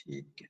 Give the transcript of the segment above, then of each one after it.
ठीक है।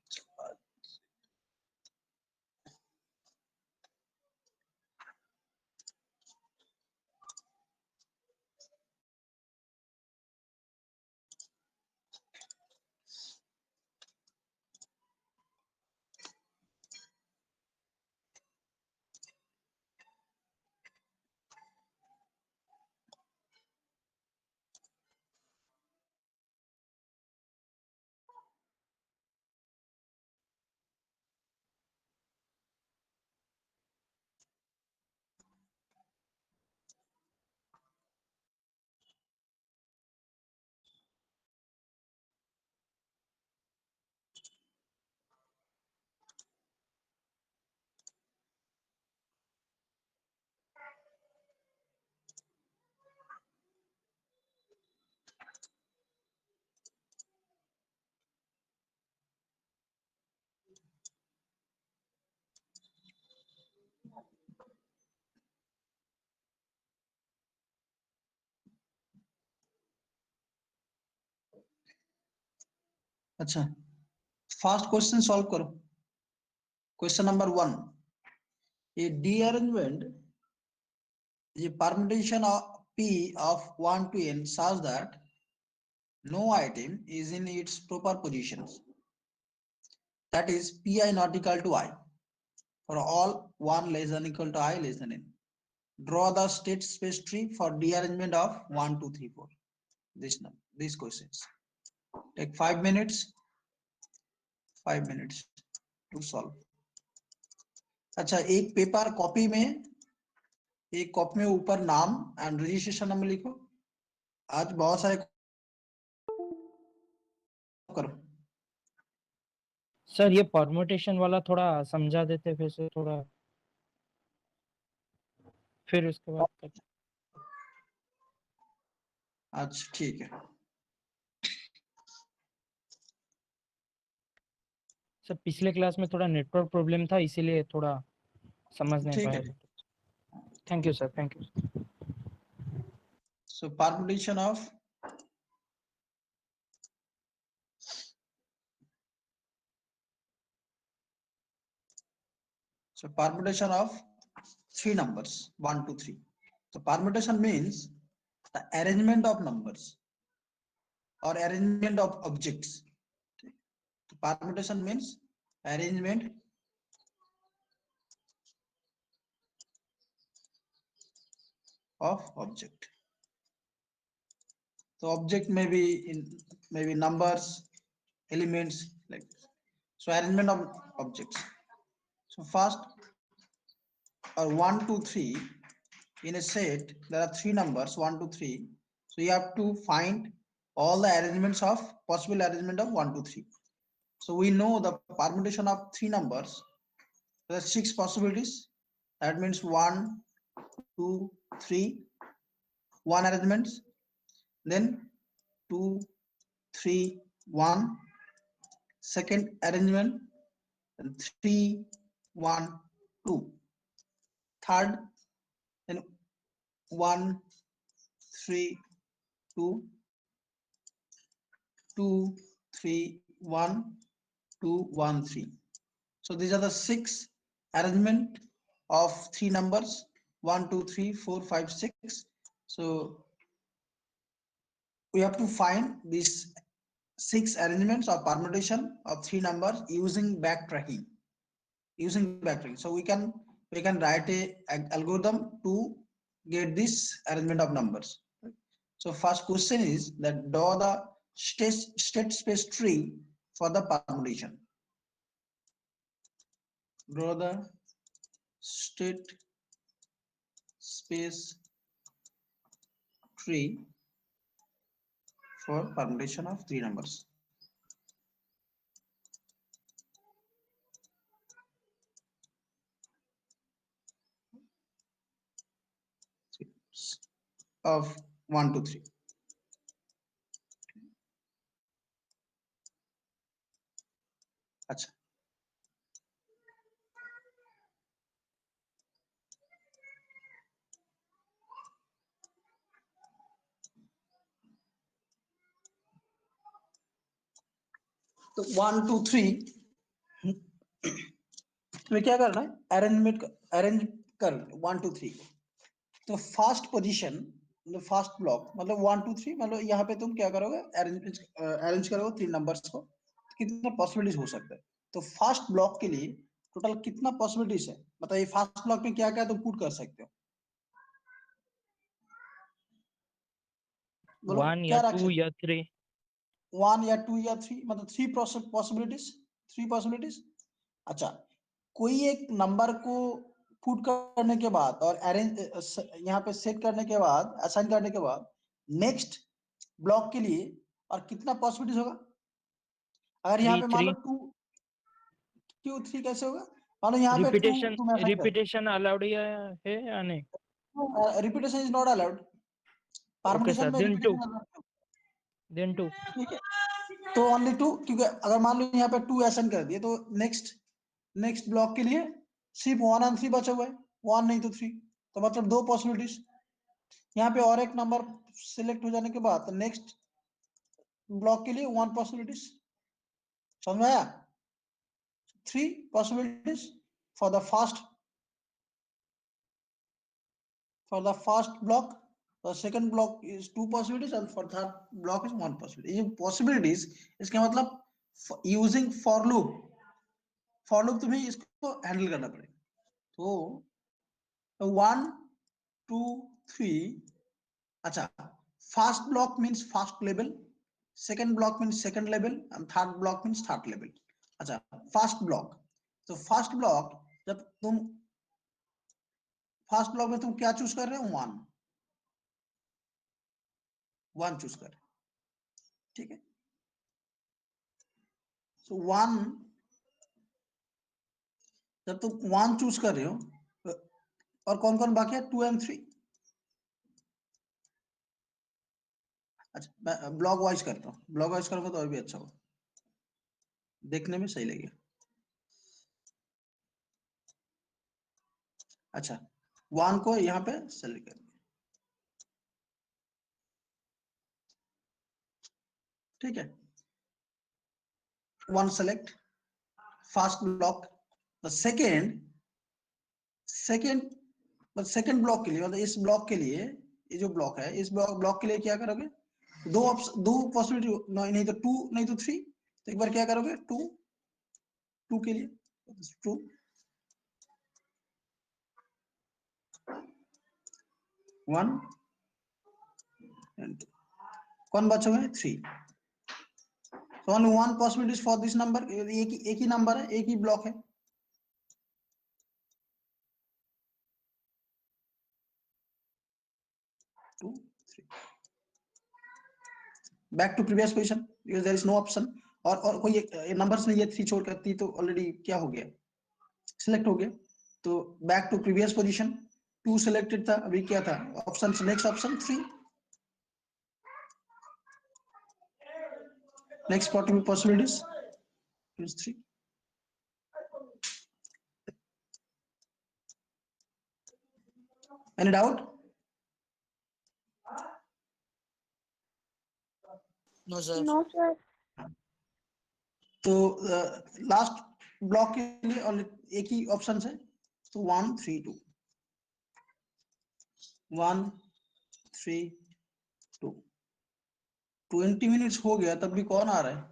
अच्छा, फर्स्ट क्वेश्चन सॉल्व करो। Question number 1, a rearrangement is a permutation of p of 1 to n such that no item is in its proper positions, that is pi not equal to I for all 1 less than equal to I less than n. Draw the state space tree for rearrangement of 1 2 3 4. These questions take 5 minutes, 5 minutes to solve. अच्छा, एक paper copy में, एक copy में ऊपर नाम and registration number लिखो। आज बहुत सारे करो। सर ये परम्यूटेशन वाला थोड़ा समझा देते फिर से थोड़ा, फिर उसके बाद करते। अच्छा ठीक है। सर पिछले क्लास में थोड़ा नेटवर्क प्रॉब्लम था इसीलिए थोड़ा समझ नहीं ठीक पाया। है। Thank you sir, thank you. So permutation of three numbers 1 2 3. So permutation means the arrangement of numbers or arrangement of objects. So permutation means arrangement of object. So object may be in, maybe numbers, elements like this. So arrangement of objects. So first, 1 2 3 in a set there are three numbers 1 2 3. So you have to find all the arrangements of possible arrangement of 1 2 3. So we know the permutation of three numbers, there are six possibilities. That means 1 2 3 one arrangements, then 2 3 1 second arrangement, and 3 1 2 third, then 1 3 2 2 3 1 2 1 3. So these are the six arrangement of three numbers 1 2 3 4 5 6. So we have to find these six arrangements or permutation of three numbers using backtracking. So we can write a algorithm to get this arrangement of numbers. So first question is that draw the state space tree for the permutation. Draw the state space tree for permutation of three numbers. Of 1 2 3. अच्छा, तो 1 2 3 तुम्हें क्या करना है, arrange कर 1 2 3। तो first position मतलब first block मतलब 1 2 3, मतलब यहाँ पे तुम क्या करोगे, अरेंज करोगे 3 नंबर्स को, तो कितना पॉसिबिलिटीज हो सकता है। तो फर्स्ट ब्लॉक के लिए टोटल कितना पॉसिबिलिटीज है, मतलब ये फर्स्ट ब्लॉक में क्या क्या तुम पुट कर सकते हो, बोलो 1 या क्या रख 2 सकते या 3। हो, 1 या 2 या 3, मतलब 3 पॉसिबिलिटीज, 3 पॉसिबिलिटीज। अच्छा, कोई एक नंबर को पुट करने के बाद और अरेंज यहाँ पे सेट करने के बाद, असाइन करने के बाद नेक्स्ट ब्लॉक के लिए और कितना पॉसिबिलिटीज होगा। अगर यहाँ 3 पे मान लो 3 2 क्यों 3 कैसे होगा, मान लो यहाँ पे 2 रिपीटेशन तुम असाइन कर, रिपीटेशन अलाउड है या नहीं? Repetition is not allowed, okay permutation sir, में देन 2, रिपीटेशन अलाउड। देन 2। ठीक है, तो ओनली 2, क्योंकि अगर मान लो यहाँ पे 2 असाइन कर दिए तो नेक्स्ट ब्लॉक के लिए सिर्फ 1 और 3 बचा हुआ है, 1 नहीं तो 3, तो मतलब 2 पॉसिबिलिटीज। यहाँ पे और एक नंबर सिलेक्ट हो जाने के बाद नेक्स्ट ब्लॉक के लिए 1 पॉसिबिलिटीज, समझ में आया। 3 possibilities for the first block, the second block is 2 possibilities and for third block is 1 possibility। ये possibilities इसका मतलब यूजिंग फॉर लूप तुम्हें इसको हैंडल करना पड़ेगा। तो 1 2 3, अच्छा, first block means first level, second block means second level and third block means third level. अच्छा, फर्स्ट ब्लॉक, तो फर्स्ट ब्लॉक जब तुम फर्स्ट ब्लॉक में तुम क्या चूज कर रहे हो, 1 चूज कर रहे हो, ठीक है। सो 1, जब तुम 1 चूज कर रहे हो और कौन कौन बाकी है, 2 एंड 3। अच्छा, मैं ब्लॉक वाइज करता हूँ, ब्लॉक वाइज करूंगा तो और भी अच्छा होगा, देखने में सही लगेगा। अच्छा, 1 को यहाँ पे सेलेक्ट कर दिया, ठीक है। 1 select first block, second block के लिए, मतलब इस ब्लॉक के लिए, ये जो ब्लॉक है इस ब्लॉक के लिए क्या करोगे, दो पॉसिबिलिटी, नहीं तो 2 नहीं तो 3, तो एक बार क्या करोगे, 2 के लिए 2, 1 एंड कौन बचा हुआ है, 3। So only one possibilities for this number, एक ही नंबर है, एक ही ब्लॉक है। Two three, back to previous position because there is no option, और कोई नंबर्स नहीं है, 3 छोड़कर 3 तो ऑलरेडी क्या हो गया, सिलेक्ट हो गया। तो back to previous position, 2 selected था, अभी क्या था option, next option 3, next possibilities is 3। Any doubt? No, sir. No, sir. तो लास्ट ब्लॉक के लिए only एक ही ऑप्शन है, तो 1 3 2, 1 3 2। 20 मिनट्स हो गया तब भी कौन आ रहा है,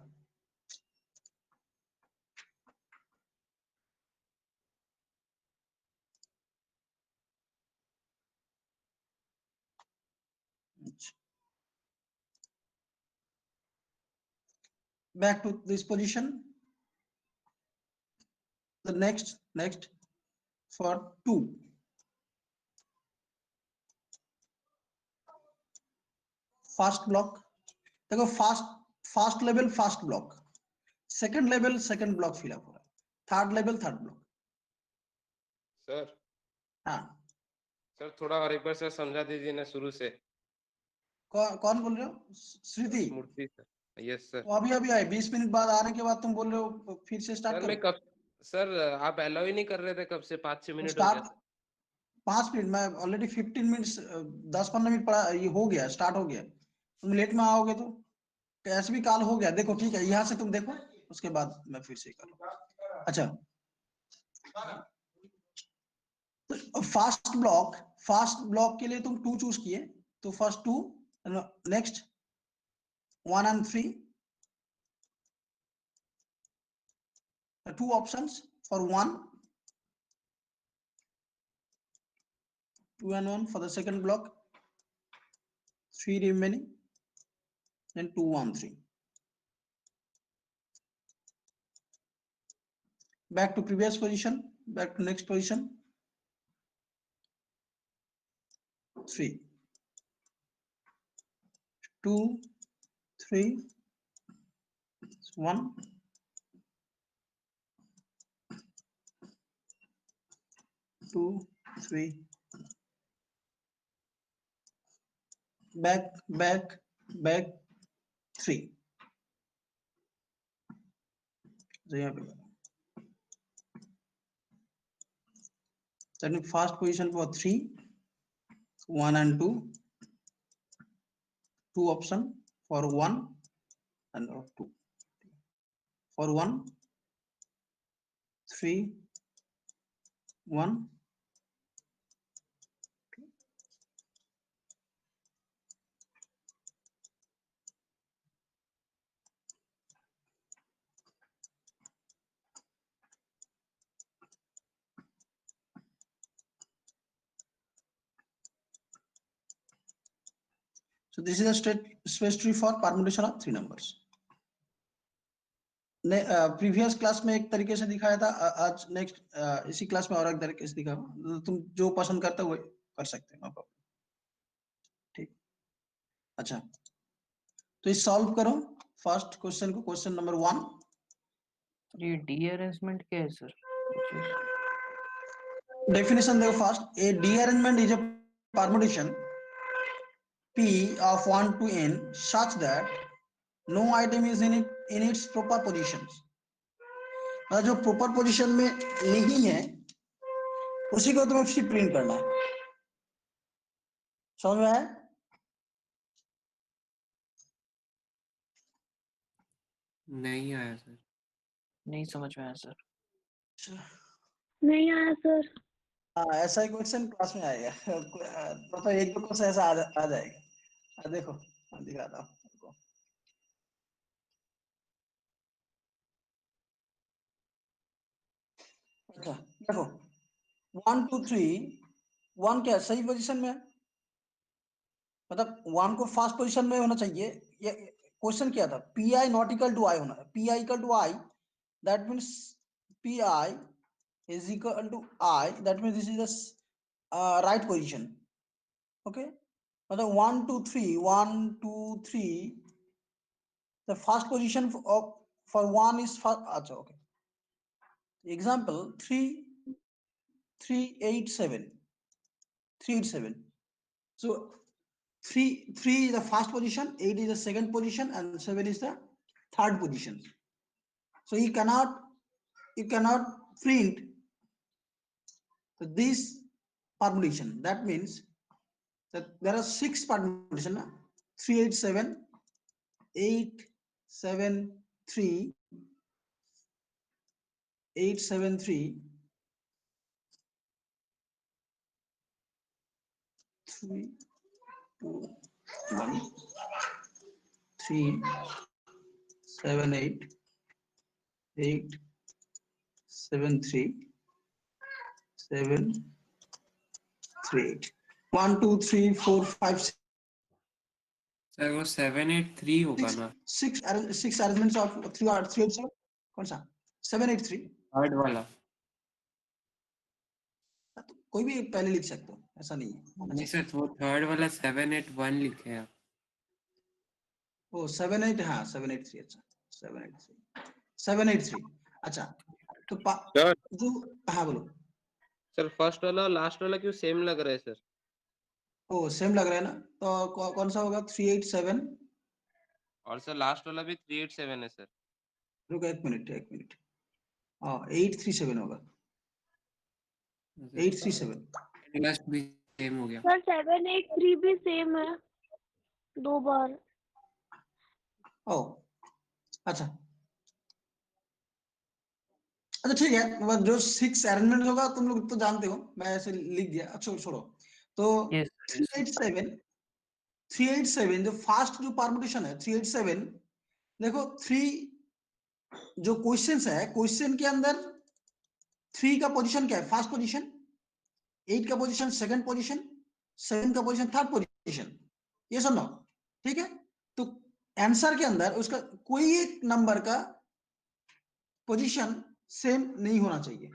back to this position, the next for 2, first block, देखो first level first block, second level second block fill up हो रहा है, third level third block. Sir हाँ, सर थोड़ा और एक बार सर समझा दीजिए ना शुरू से। कौन बोल रहे हो, श्रुति? मूर्ति सर। Yes sir. तो अभी आए, 20 मिनट बाद आने के बाद तुम बोल रहे हो फिर से स्टार्ट सर मैं करो। कब, सर आप अलाउ ही नहीं कर रहे थे कब से, 5-6 मिनट हो स्टार्ट गया सर। 5 मिनट, मैं ऑलरेडी 15 मिनट्स 10-15 मिनट पड़ा, ये हो गया, स्टार्ट हो गया, तुम लेट में आओगे तो ऐसे भी कॉल हो गया। देखो ठीक है, यहाँ से तुम देखो उसके बाद मैं फिर से करूँ। अच्छा, तो फास्ट ब्लॉक के लिए तुम 2 चूज किए, तो first 2, next 1 and 3, 2 options for 1, 2 and 1 for the second block, 3 remaining, then 2 1 3. Back to previous position, back to next position, 3 2 3 1 2 3, back 3. So यहाँ पे turning fast position for 3, 1 and 2, 2 option for 1 and 2, for 1 3 1. So this is a space tree for permutation of 3 numbers. Previous class में एक तरीके से दिखाया था, आज next इसी क्लास में और एक तरीके से दिखा, तुम जो पसंद करते हो वो कर सकते हो, नो प्रॉब्लम। ठीक, अच्छा, तो इस सॉल्व करो फर्स्ट क्वेश्चन को, क्वेश्चन नंबर 1। ये डीअरेंजमेंट क्या है सर? डेफिनेशन देखो first, a derangement is a permutation P of 1 to n such that no item is in its proper positions. जो प्रॉपर पोजीशन में नहीं है उसी को तुम्हें फिर प्रिंट करना है, समझ में आया? नहीं आया सर। नहीं समझ में आया सर। नहीं आया सर। ऐसा ही क्वेश्चन क्लास में आएगा, मतलब एक दो क्वेश्चन ऐसा आ जाएगा। देखो मैं दिखाता हूँ आपको। अच्छा देखो 1 2 3, 1 क्या सही पोजीशन में है, मतलब 1 को फर्स्ट पोजीशन में होना चाहिए। ये क्वेश्चन क्या था, P I not equal to I होना है, P I equal to I, that means P I is equal to I, that means this is the right position. Okay, मतलब 1 2 3, 1 2 3, the first position for 1 is first. अच्छा okay, example 3 3 8 7, 3 8 7. So 3 is the first position, 8 is the second position, and 7 is the third position. So you cannot print this permutation. That means that there are 6 permutation, 3 8 7, 8 7 3, 8 7 3, 3 2 1 3 7 8 8 7 3 7 3 8, 1 2 3 4 5 6. Sir वो 783 होगा ना? 6 arrangements of 3 or 3 8 7, कौन सा 783? Third वाला। तो कोई भी पहले लिख सकते हो, ऐसा नहीं है। नहीं सर, वो थर्ड वाला 781 लिखे हैं। ओ 7 8, हाँ 783, अच्छा 783। अच्छा तो सर जो, हाँ बोलो। सर फर्स्ट वाला और लास्ट वाला क्यों सेम लग रहा है सर? ओ सेम लग रहा है ना, तो कौन सा होगा 387? और सर लास्ट वाला भी 387 है सर। रुको एक मिनट, हाँ 837 होगा, 837। लास्ट भी सेम हो गया। सर 783 भी सेम है 2 बार। ओ अच्छा, अच्छा ठीक है, मतलब जो 6 अरेंजमेंट होगा तुम लोग तो जानते हो, मैं ऐसे लिख दिया। अच्छा छोड़ो, तो Yes, three yes. Eight seven 387 जो फास्ट जो परमुटेशन है 387, देखो थ्री जो क्वेश्चंस है, क्वेश्चन के अंदर 3 का पोजीशन क्या है, फर्स्ट पोजीशन, 8 का पोजीशन सेकंड पोजीशन, 7 का पोजीशन थर्ड पोजीशन, ये सुनो, ठीक है। तो आंसर के अंदर उसका कोई एक नंबर का पोजीशन सेम नहीं होना चाहिए।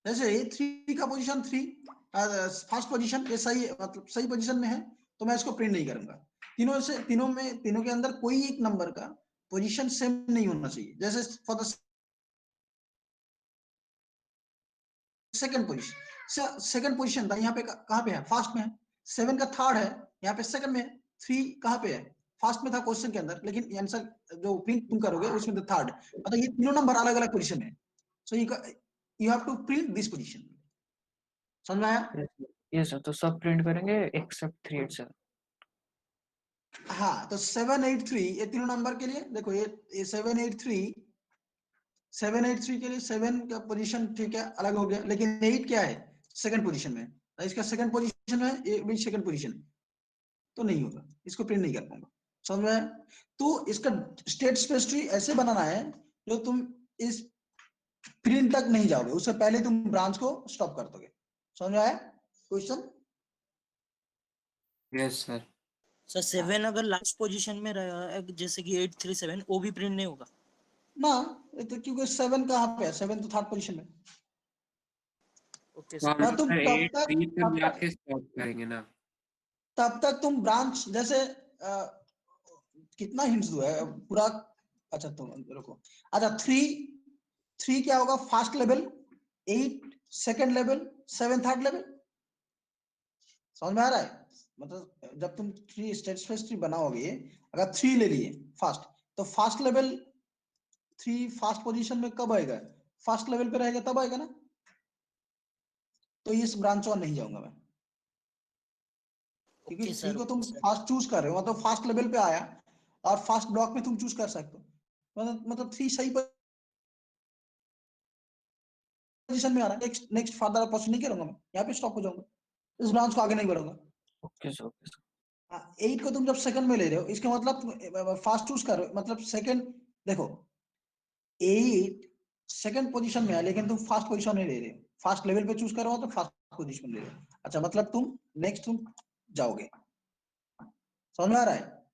जैसे 3 का पोजीशन 3 फर्स्ट पोजीशन ये सही है, मतलब सही पोजीशन में है, तो मैं इसको प्रिंट नहीं करूंगा। तीनों के अंदर कोई एक नंबर का पोजीशन सेम नहीं होना चाहिए। जैसे फॉर द सेकंड पोजीशन था, यहाँ पे कहाँ पे है, फर्स्ट में है। 7 का थर्ड है, यहाँ पे सेकंड में है। 3 कहाँ पे है, फर्स्ट में था क्वेश्चन के अंदर, लेकिन आंसर जो प्रिंट तुम करोगे उसमें तो थर्ड, मतलब ये तीनों नंबर अलग अलग पोजीशन में है। So you have to print this position. समझ में आया? Yes, sir. Yes, sir. तो सब प्रिंट करेंगे एक्सेप्ट 387। हाँ, तो 783 ये तीनों नंबर के लिए देखो, ये 783 के लिए 7 का पोजीशन ठीक है अलग हो गया, लेकिन 8 क्या है, सेकंड पोजीशन में, तो इसका सेकंड पोजीशन है, ये भी सेकंड पोजीशन, तो नहीं होगा, इसको प्रिंट नहीं कर पाऊंगा। समझ में आया? तो इसका स्टेट स्पेस ट्री ऐसे बनाना है जो तुम इस प्रिंट तक नहीं जाओगे, उससे पहले तुम ब्रांच को स्टॉप कर दोगे। समझ में आया क्वेश्चन? Yes sir. सर 7 अगर लास्ट पोजीशन में रहा, जैसे कि 837, वो भी प्रिंट नहीं होगा? ना, ये तो क्योंकि 7 कहाँ पे है, 7 तो थर्ड पोजीशन में। ओके तो सर। हम ना लोग तुम सर तब 8 तक 3 तक तब तक जाके स्टॉप करेंगे ना। तब तक तुम ब्रांच जैसे कितना हिंट्स हुआ है पूरा। अच्छा तुम रुको। अच्छा 3 क्या होगा, first level, 8 second level, 7 third level. समझ में आ रहा है? मतलब जब तुम 3 स्टेट स्पेस ट्री बनाओगे, अगर 3 ले लिए फर्स्ट, तो फर्स्ट लेवल 3 फर्स्ट पोजीशन में कब आएगा, फर्स्ट लेवल पे रहेगा तब आएगा ना। तो इस ब्रांच वन नहीं जाऊंगा मैं, क्योंकि ओके 3 सर, को ओके तुम सर। फर्स्ट चूज कर रहे हो, मतलब फर्स्ट लेवल पे आया, और फर्स्ट ब्लॉक में तुम चूज कर सकते हो, मतलब 3 सही पोजीशन में आ रहा है। नेक्स्ट नेक्स्ट फर्दर प्रोसीड नहीं करूंगा मैं, यहाँ पे स्टॉप हो जाऊंगा, इस ब्रांच को आगे नहीं बढ़ूंगा। Okay sir, okay sir. 8 को तुम जब सेकंड में ले रहे हो, इसका मतलब फर्स्ट चूज कर रहे हो, मतलब सेकंड, देखो 8 सेकंड पोजीशन में है, लेकिन तुम फर्स्ट पोजीशन नहीं ले रहे हो, फर्स्ट लेवल पे चूज कर रहे हो तो फर्स्ट पोजीशन ले रहे हो। अच्छा, मतलब तुम नेक्स्ट तुम जाओगे। समझ में आ रहा है?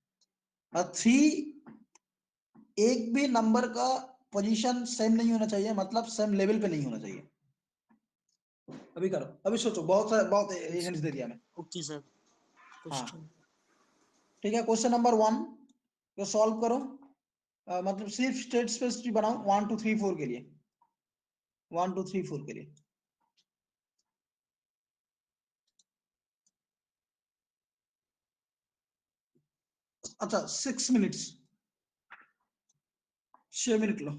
3 एक भी नंबर का पोजीशन सेम नहीं होना चाहिए, मतलब सेम लेवल पे नहीं होना चाहिए। अभी करो, अभी सोचो, बहुत हिंट्स दे दिया मैं। Okay sir. हाँ क्वेश्चन। ठीक है, क्वेश्चन नंबर 1 को सॉल्व करो। मतलब सिर्फ स्टेट स्पेस ट्री बनाओ 1 2 3 4 के लिए, 1 2 3 4 के लिए। अच्छा 6 minutes, 6 minute low.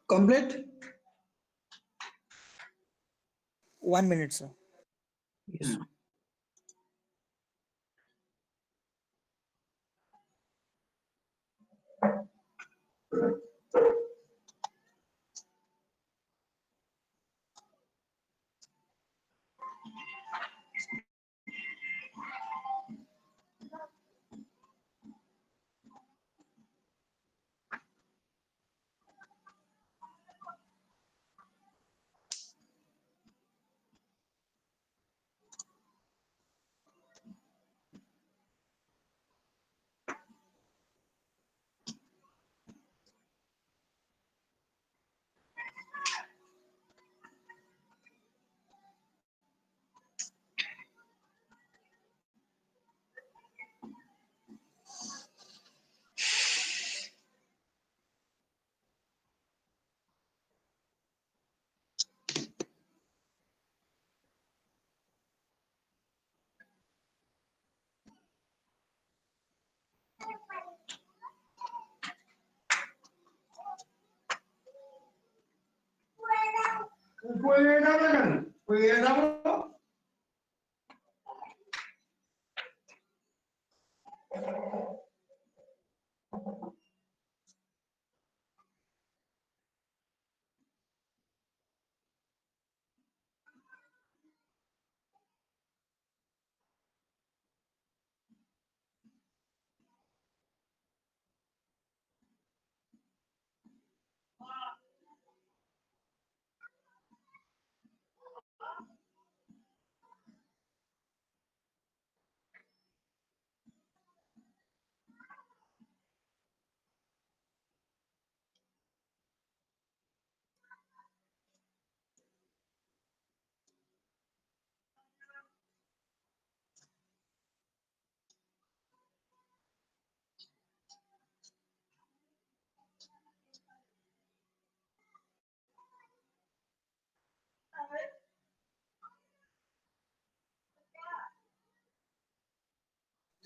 Complete? 1 minute, sir. Yes.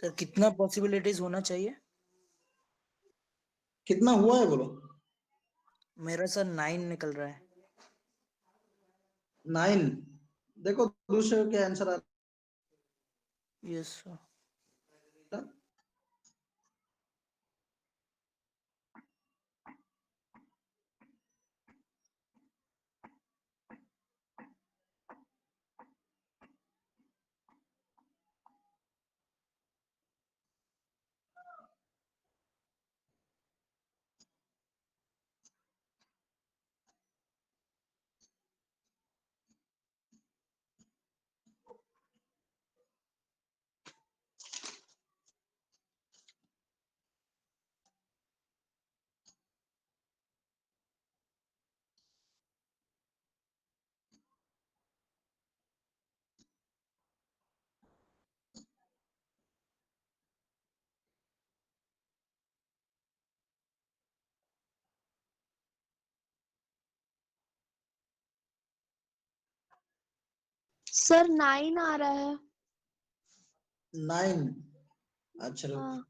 Sir कितना पॉसिबिलिटीज होना चाहिए? कितना हुआ है बोलो? मेरा सर 9 निकल रहा है। 9। देखो दूसरे के आंसर आ यस सर। रहा है। सर 9 आ रहा है। 9। अच्छा रुक। हाँ।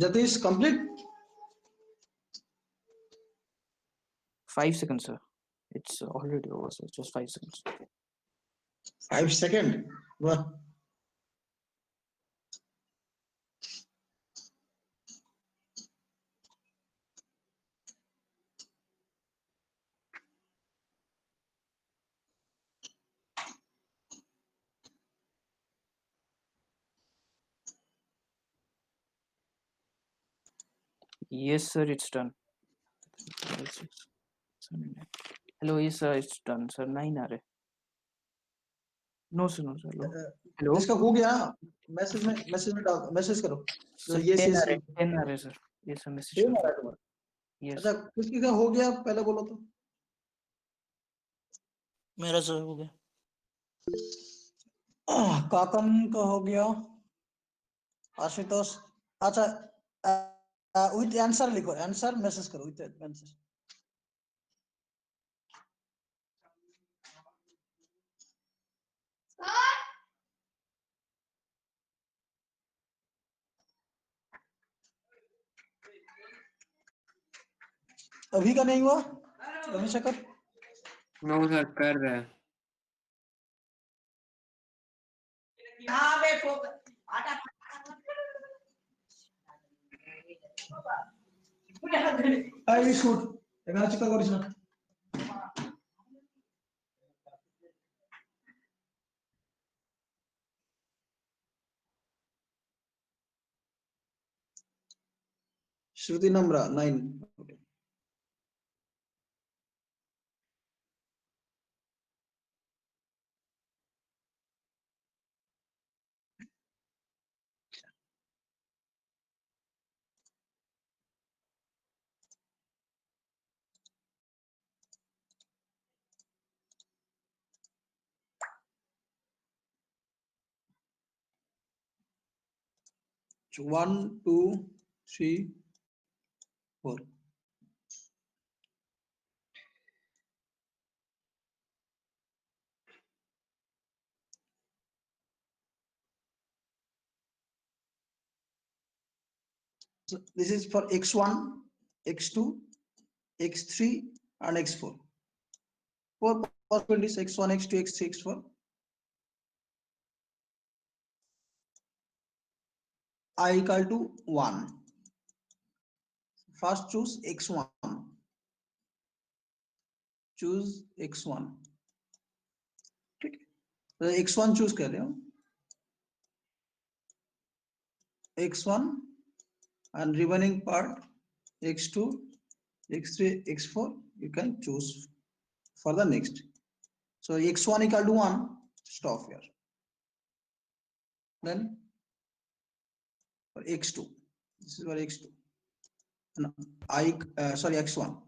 Jatish complete. 5 seconds, sir. It's already over, sir. Just 5 seconds. 5 second. वाह। Yes, sir. It's done. Hello, yes, sir. It's done, sir. 9 are. No, sir. No, sir. Hello. Hello. जिसका हो गया मैसेज में डाल मैसेज करो। Sir, yes 10 yes are. 10 are, sir. Yes, sir. Message. Same आ कर रहा है तुम्हारा। Yes. अच्छा किसकी का हो गया पहले बोलो तो। मेरा सर हो गया। काकम का हो गया। आशुतोष। अच्छा विथ आंसर लिखो आंसर मैसेज करो विथ आंसर। अभी का नहीं हुआ रविशंकर। नो सर कर रहे हैं। आई शूट एगार चिका करिस ना। Shruti Namra 9. Okay. So 1, 2, 3, 4. So this is for x1, x2, x3, and x4. Four possibilities: x1, x2, x3, x4. I equal to 1. First choose x1. Choose x1. ठीक है, तो x1 choose कर रहे हो. x1 and remaining part x2, x3, x4 you can choose for the next. So x1 equal to 1, stop here. Then for x2, this is for x2. And x1.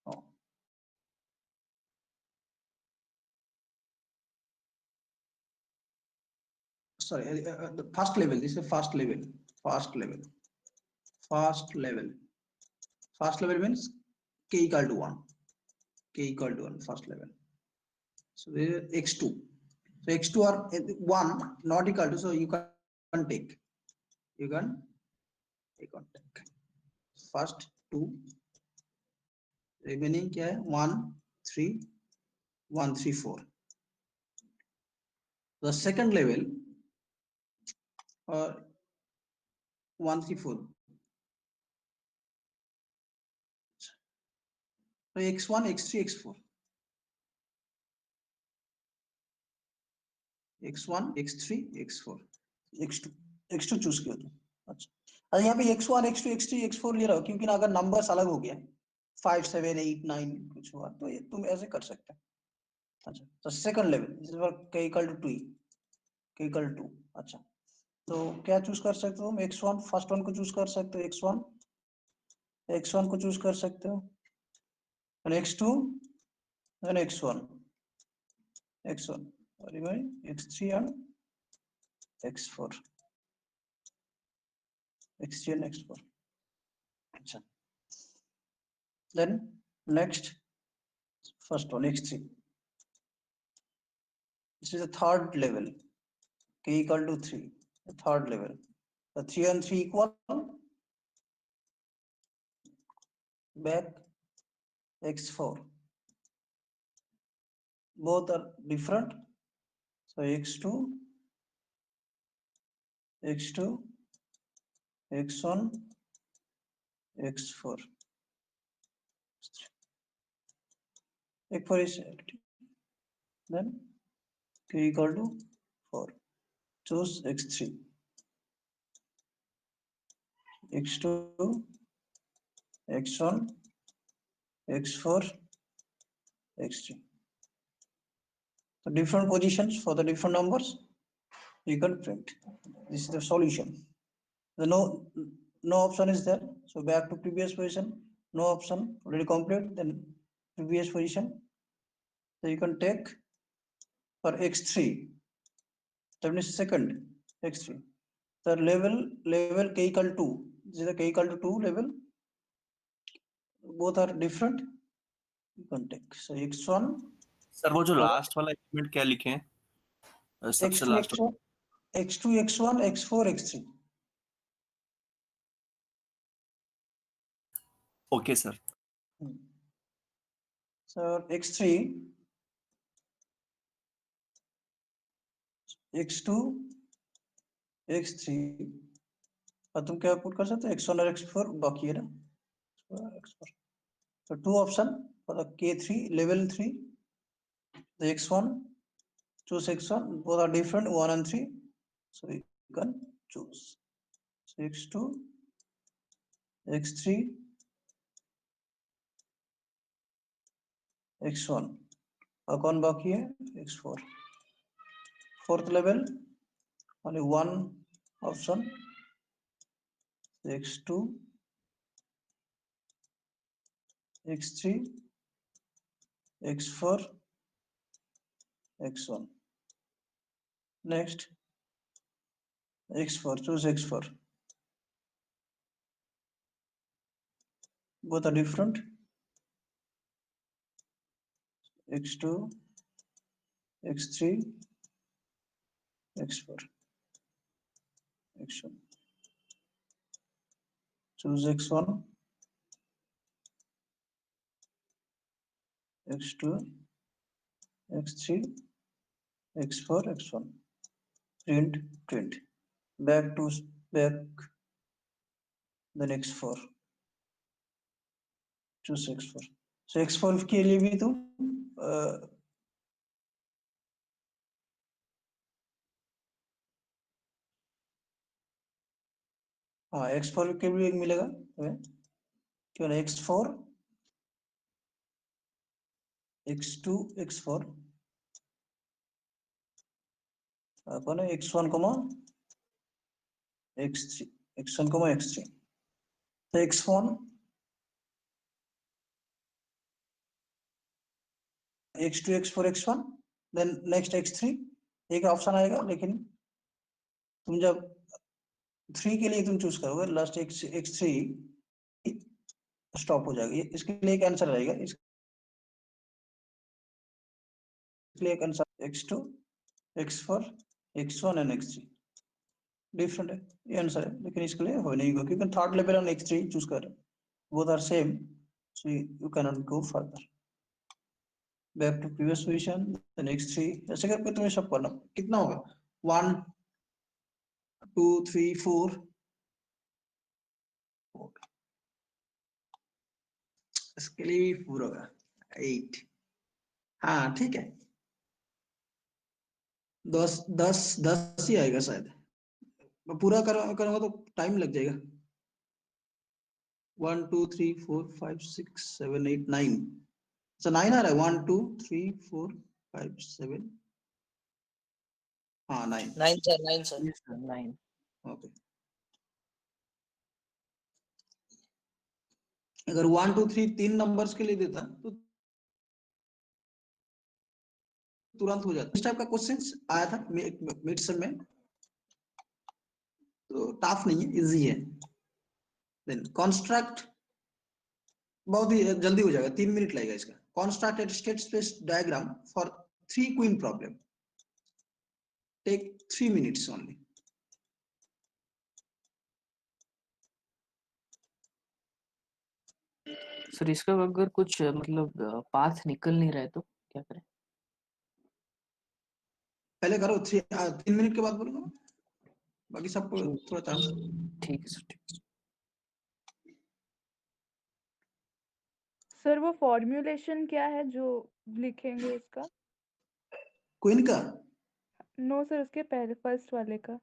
Oh. Sorry, the first level. This is first level. First level. First level. First level means k equal to 1. K equal to 1. First level. So this is x2. So x2 are 1 not equal to, so you can take. You can take. First 2. Remaining क्या है 1, 3, 1, 3, 4. The second level 1, 3, 4. So x1, x3, x4. x1, x3, x4, x2. x2 choose किया तुम. अच्छा, अरे यहाँ पे x1, x2, x3, x4 ले रहा हो क्योंकि ना अगर नंबर्स अलग हो गया 5, 7, 8, 9 कुछ हुआ तो ये तुम ऐसे कर सकते हो. अच्छा, तो सेकंड लेवल इस बार k equal to 2, k equal to 2. अच्छा, तो क्या चूज कर सकते हो? x1 फर्स्ट वन को चूज कर सकते हो. x1 को चूज कर सकते हो. और x2 then x1 remaining x3 and x4. x3 and x4. अच्छा, then next first one x3. This is the third level. K equal to 3. The third level. The 3 and 3 equal. Back x4. Both are different. So x2, x1, x4. x4 is active. Then k equal to 4. Choose x3. x2, x1, x4, x3. So different positions for the different numbers you can print. This is the solution. The no option is there. So back to previous position. No option already complete. Then previous position. So you can take for x3. That means second x3. The level k equal to 2. This is the k equal to 2 level. Both are different. You can take. So x1. Sir वो जो last वाला element क्या लिखे हैं? सबसे x2, last x1, x2, x1, x4, x3. Okay sir. So x3, x2, x3. और तुम क्या पुट कर सकते हो? x1 और x4 बाकी है ना. x4. So two option for the k3 level 3. The x1, choose x1. Both are different 1 and 3. So you can choose. So x2, x3, x1 और कौन बाकी है x4. Fourth level only one option, x2, x3, x4, x1. Next x4, choose x4. Both are different. x2, x3, x4, x1. Choose x1, x2, x3, x4, x1. Print. Back, then x4. Choose x4. So x4 के लिए भी तुम हाँ x4 के भी एक मिलेगा क्यों ना x4, x2, x4 कौन है x1, x3, x1, x3. तो x1, x2, x4, x1, then next x3 एक ऑप्शन आएगा, लेकिन तुम जब 3 के लिए तुम चूज करोगे लास्ट x3 स्टॉप हो जाएगी. इसके लिए एक आंसर रहेगा, इसके लिए एक answer x2, x4, x1 and x3 different है, ये आंसर है, लेकिन इसके लिए हो नहीं होगा क्योंकि third level on x3 choose कर रहे हैं, both are same, so you can not go further. Back to previous position, then x3 ऐसे करके तुम्हें सब करना. कितना होगा 1 2 3 4 इसके लिए भी 4 होगा 8. हाँ ठीक है 10 ही आएगा शायद. पूरा करूंगा तो टाइम लग जाएगा. 1 2 3 4 5 6 7 8 9. अच्छा 9 आ रहा है. 1 2 3 4 5 7. हाँ 9. 9 sir 9 sir. Yes, sir, 9. Okay. अगर 1 2 3 तीन नंबर्स के लिए देता तो तुरंत हो जाता. इस टाइप का क्वेश्चंस आया था मिड सेम में, तो टफ नहीं है, इजी है. देन कंस्ट्रक्ट बहुत ही जल्दी हो जाएगा, 3 मिनट लगेगा इसका. Construct state space diagram for 3 queen problem, take 3 minutes only. Sir इसका अगर कुछ मतलब पाथ निकल नहीं रहा है तो क्या करें? पहले करो 3 मिनट के बाद बोलूंगा, बाकी सबको ठीक थोड़ा चांस. ठीक है सर, ठीक है. सर वो फॉर्मूलेशन क्या है जो लिखेंगे उसका? क्वीन का नो सर, उसके पहले फर्स्ट वाले का.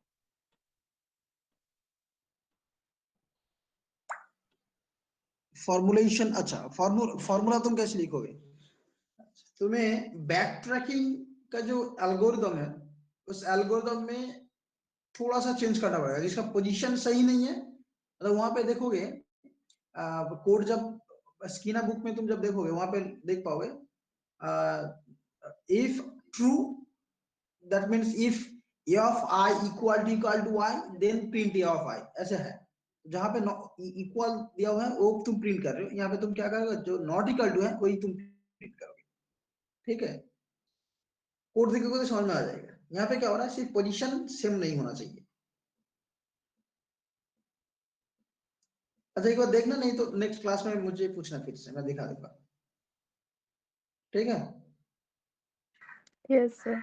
फॉर्मुलेशन. अच्छा फॉर्मूला तुम कैसे लिखोगे? तुम्हें बैक ट्रैकिंग का जो एल्गोरिदम है उस एल्गोरिदम में थोड़ा सा चेंज करना पड़ेगा, जिसका पोजीशन सही नहीं है. मतलब वहां पे देखोगे कोड, जब स्कीना बुक में तुम जब देखोगे वहां पे देख पाओगे if true, that means if a of I equal to y then print a of I, ऐसे है. जहां पे इक्वल दिया हुआ है वो तुम प्रिंट कर रहे हो, यहाँ पे तुम क्या करोगे, जो नॉट इक्वल टू है वही तुम प्रिंट करोगे. ठीक है, कोड देखोगे तो समझ में आ जाएगा. यहाँ पे क्या हो रहा है, सिर्फ पोजीशन सेम नहीं होना चाहिए. अच्छा एक बार देखना, नहीं तो नेक्स्ट क्लास में मुझे पूछना, फिर से मैं दिखा दूंगा. ठीक है. Yes sir.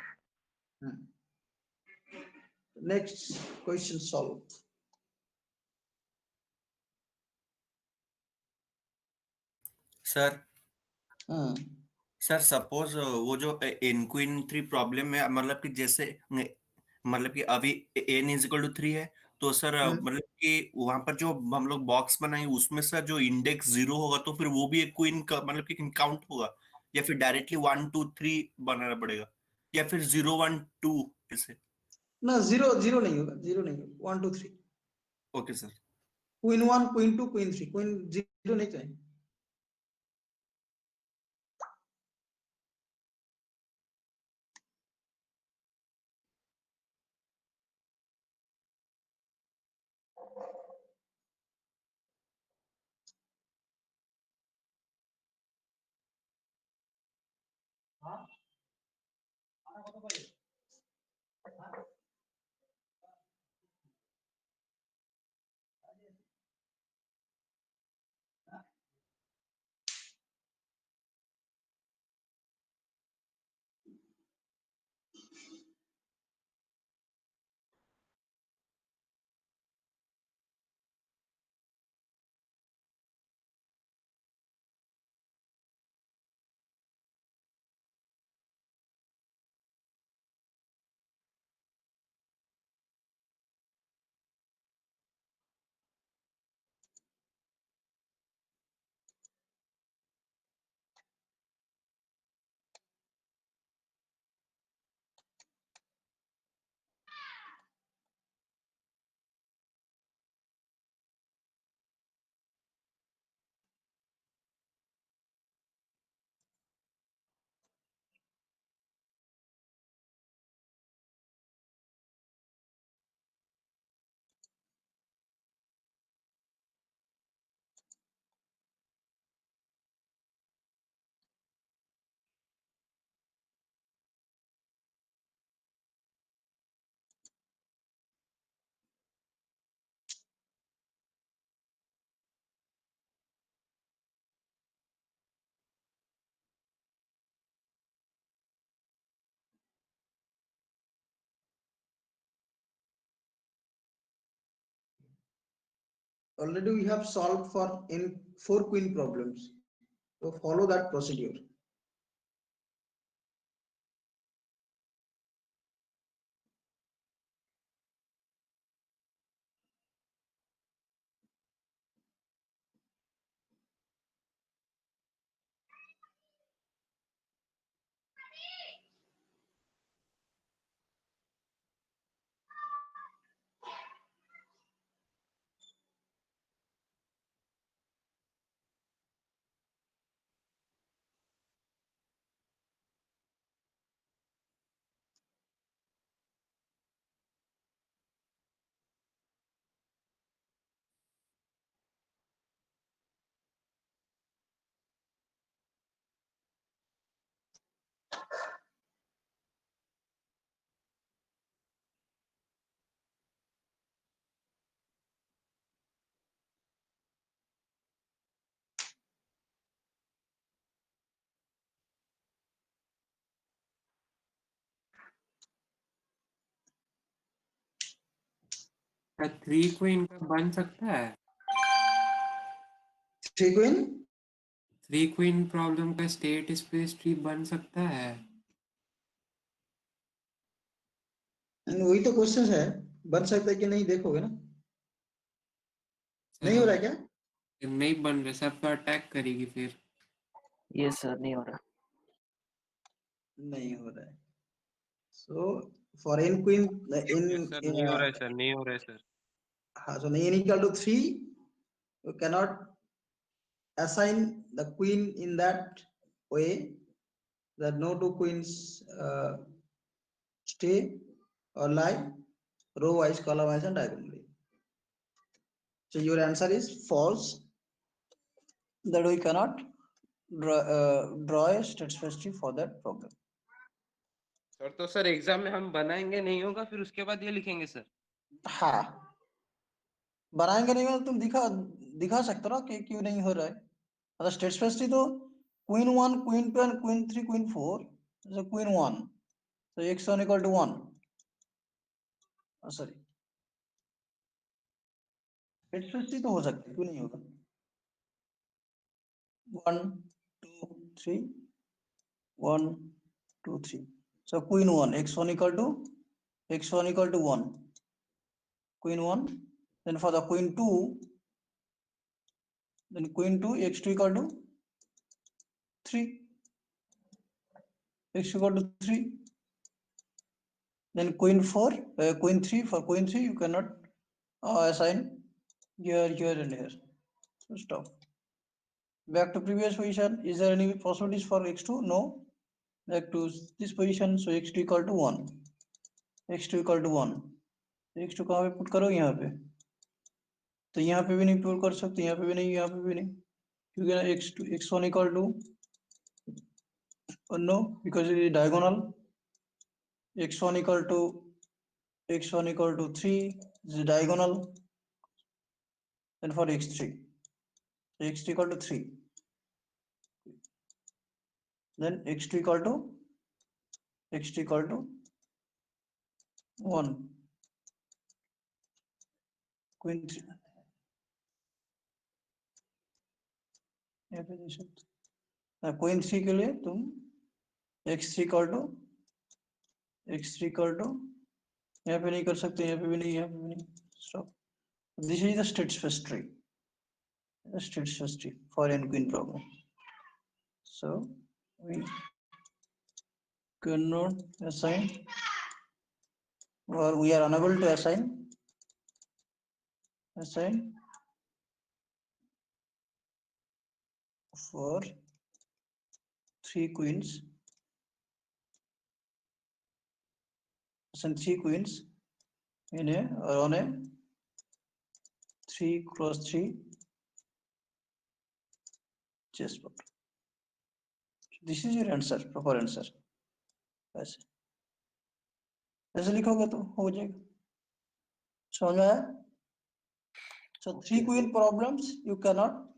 Next question solve. Sir हाँ सर सपोज वो जो इन क्वीन 3 प्रॉब्लम में मतलब कि जैसे मतलब कि अभी n इज इक्वल टू 3 है, तो सर हम्म। मतलब कि वहां पर जो हम लोग बॉक्स बनाए उसमें सर जो इंडेक्स 0 होगा तो फिर वो भी एक क्वीन का मतलब कि काउंट होगा, या फिर डायरेक्टली 1 2 3 बनाना पड़ेगा, या फिर 0 1 2 ऐसे? ना, जीरो जीरो नहीं होगा, जीरो नहीं होगा, 1 2 3, okay sir. Queen 1 queen 2 queen 3, queen zero नहीं चाहिए। Already we have solved for in 4 queen problems, so follow that procedure. क्या 3 क्वीन का बन सकता है? 3 queen, 3 क्वीन प्रॉब्लम का स्टेट स्पेस ट्री बन सकता है? and वही तो क्वेश्चन है, बन सकता है कि नहीं देखोगे ना। नहीं हो रहा है क्या? नहीं बन रहा, सब तो अटैक करेगी फिर। ये सर नहीं हो रहा। नहीं हो रहा है। So for n queen in yes sir, नहीं हो रहा है सर, नहीं हो रहा है sir. so n equal to 3, you cannot assign the queen in that way that no two queens stay or lie row wise, column wise and diagonally. So your answer is false, that we cannot draw a state space tree for that problem. Sir तो sir exam में हम बनाएंगे नहीं होगा, फिर उसके बाद ये लिखेंगे सर? हाँ, बनाएंगे नहीं मतलब तुम दिखा सकते हो ना कि क्यों नहीं हो रहा है। मतलब स्टेट स्पेस ट्री तो queen 1 queen 2 and queen 3 queen 4, so queen 1, so x1 equal to 1, sorry state space tree तो हो सकता है, क्यों नहीं होगा। 1 2 3 1 2 3, so queen 1 x1 equal to x1 equal to 1, queen 1. Then for the queen 2, then queen 2 x2 equal to 3, x equal to 3. Then queen 4, queen 3, for queen 3 you cannot assign here, here and here. So stop. Back to previous position. Is there any possibilities for x2? No. Back to this position. So x2 equal to 1, x2 equal to 1. x2 कहाँ पे put करो? यहाँ पे. तो यहाँ पे भी नहीं पुट कर सकते, यहाँ पे भी नहीं, यहाँ पे भी नहीं, क्योंकि ना x2 x1 equal to no, because it is diagonal. x1 equal to 3 is diagonal. Then for x3, x3 equal to 3, then x2 equal to 1, queen 3 यहाँ पे दे सकते. क्वीन 3 के लिए तुम x3 equal to यहाँ पे नहीं कर सकते, यहाँ पे भी नहीं, यहाँ पे भी नहीं. Stop. This is the state space tree. The state space tree for n queen problem. So we cannot assign, or we are unable to assign for 3 queens. Assign 3 queens in a or on a 3 cross 3 chessboard. This is your answer, proper answer. ऐसे लिखोगे तो हो जाएगा. समझ में आया? So 3 queen problems you cannot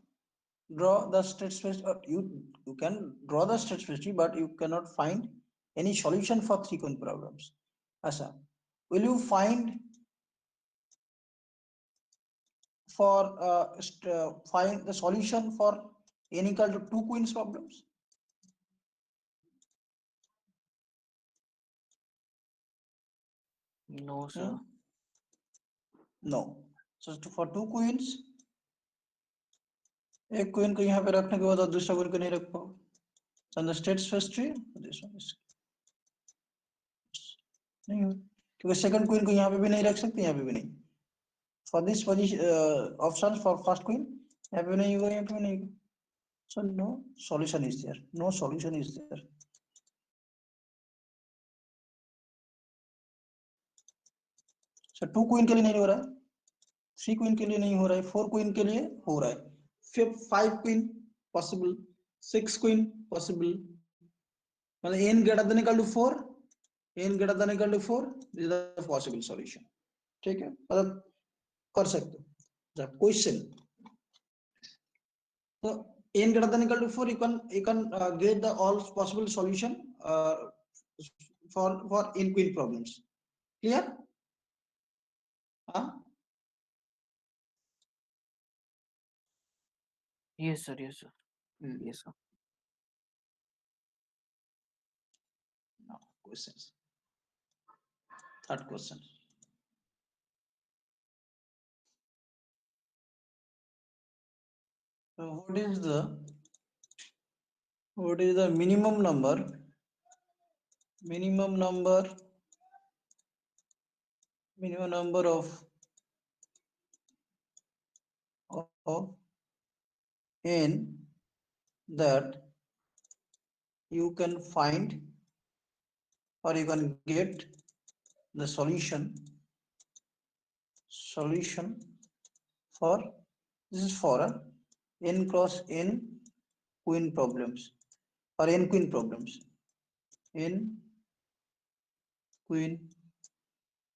draw the state space, or you can draw the state space tree, but you cannot find any solution for 3 queen problems. Asa, will you find find the solution for n equal to 2 queens problems? No, sir. No. So for 2 queens, एक queen को यहाँ पे रखने के बाद और दूसरा queen को नहीं रख पाओ. And the state space tree, this one is नहीं हो, क्योंकि सेकंड क्वीन को यहाँ पे भी नहीं रख सकते, यहाँ पे भी नहीं. For this position options for first queen, यहाँ पे नहीं होगा, यहाँ पे नहीं होगा. So no solution is there. No solution is there. So 2 queen के लिए नहीं हो रहा है, 3 queen के लिए नहीं हो रहा है, 4 queen के लिए हो रहा है, 5 queen possible, 6 queen possible. मतलब n greater than equal to 4, n greater than equal to 4, this is the possible solution. ठीक है, मतलब कर सकते हो. Question. So n greater than equal to 4, you can get the all possible solution for n queen problems. Clear? Huh? Yes, sir. Yes, sir. Yes, sir. No questions. Third question. So what is the minimum number of n that you can find, or you can get the solution for, this is for n cross n queen problems, or n queen problems. N queen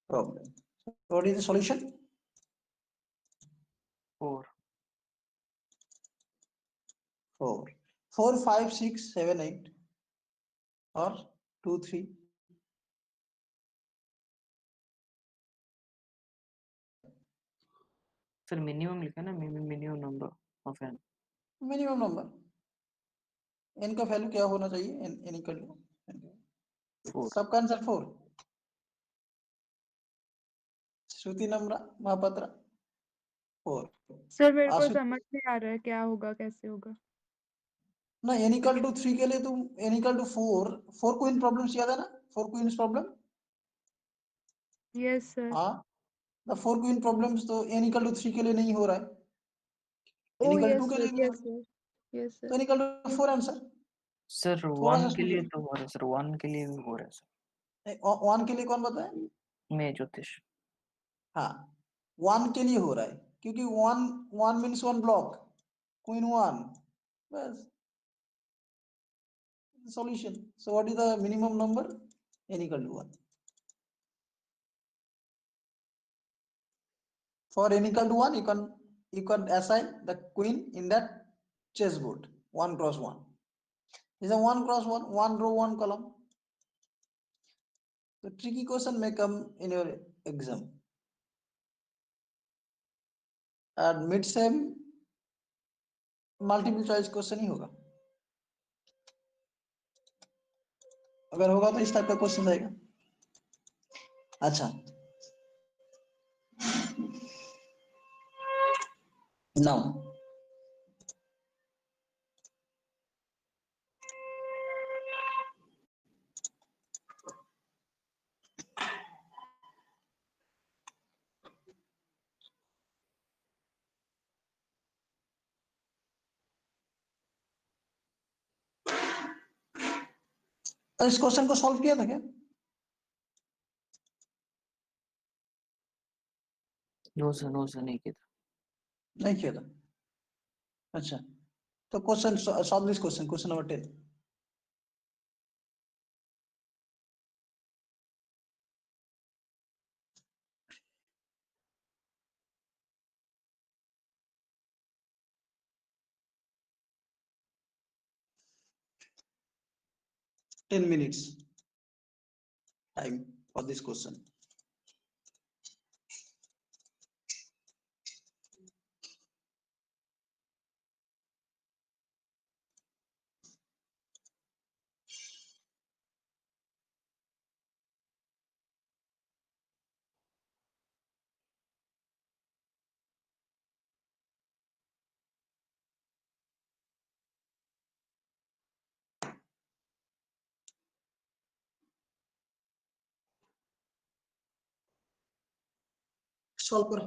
problem. What is the solution? 4. 4, 5, 6, 7, 8, or 2, 3. Sir, minimum लिखा ना, minimum number of n. Minimum number. n का value क्या होना चाहिए? n equal to 4. सबका answer 4. श्रुति नम्रा Mohapatra 4। Sir मेरे को आश्रित समझ नहीं आ रहा है क्या होगा कैसे होगा। ना n इक्वल टू 3 के लिए तुम n equal to 4 queen problems याद है ना, 4 क्वींस प्रॉब्लम। Yes sir. हाँ, द 4 क्वीन प्रॉब्लम्स तो n इक्वल टू 3 के लिए नहीं हो रहा है, n oh equal to 2 yes के सर, लिए नहीं हो यस रहा है, सर, यस तो sir. n equal to 4 answer. Sir थोड़ा सा 1 के लिए स्मूथ। तो हो रहा है सर, 1 के लिए भी हो रहा है सर। 1 के लिए कौन बताए? मैं ज्योतिष। हाँ, 1 के लिए हो रहा है क्योंकि 1 मीन्स 1 ब्लॉक, क्वीन 1, बस solution. So what is the minimum number? N equal to 1. For n equal to 1, you can assign the queen in that chessboard 1 cross 1. Is a 1 cross 1, 1 row 1 column. The tricky question may come in your exam. And mid sem multiple choice question ही होगा, अगर होगा तो इस type का question आएगा। अच्छा, now इस question को सॉल्व किया था क्या? नो सर नहीं किया था। नहीं किया था। अच्छा, तो question solve this question, question number 10। Ten minutes time for this question. Solve करो।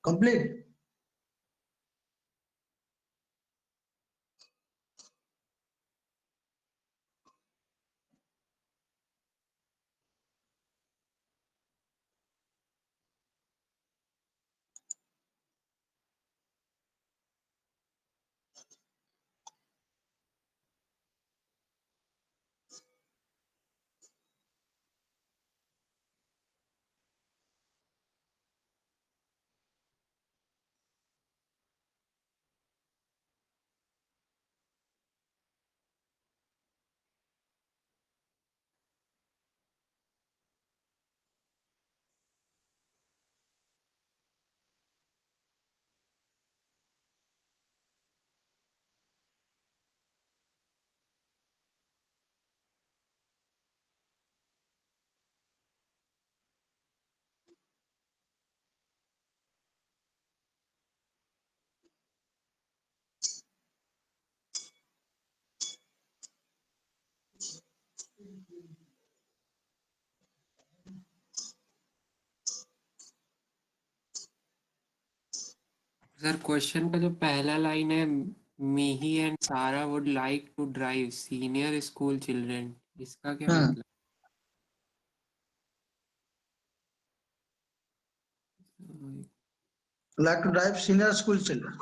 Complete. सर क्वेश्चन का जो पहला लाइन है, Mihi and Sarah would like to drive senior school children, इसका क्या मतलब? Like to drive senior school children.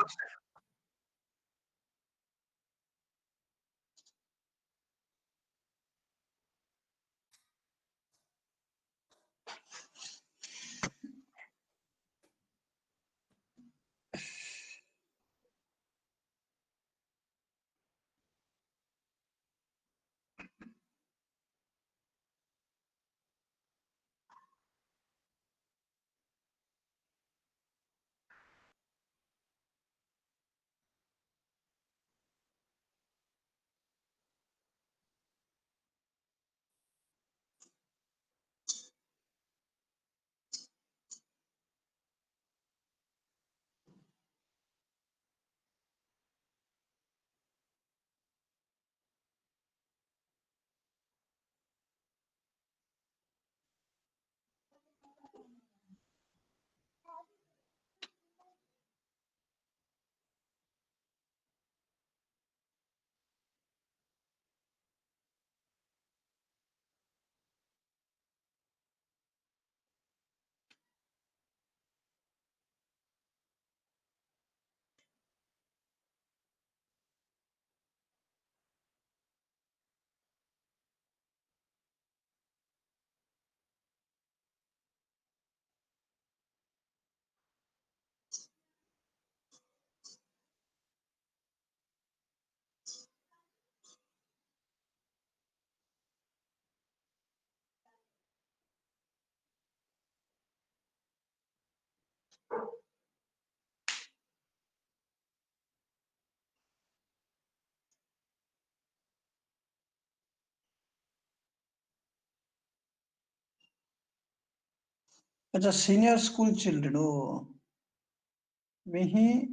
अच्छा, senior school children. Oh, Mihi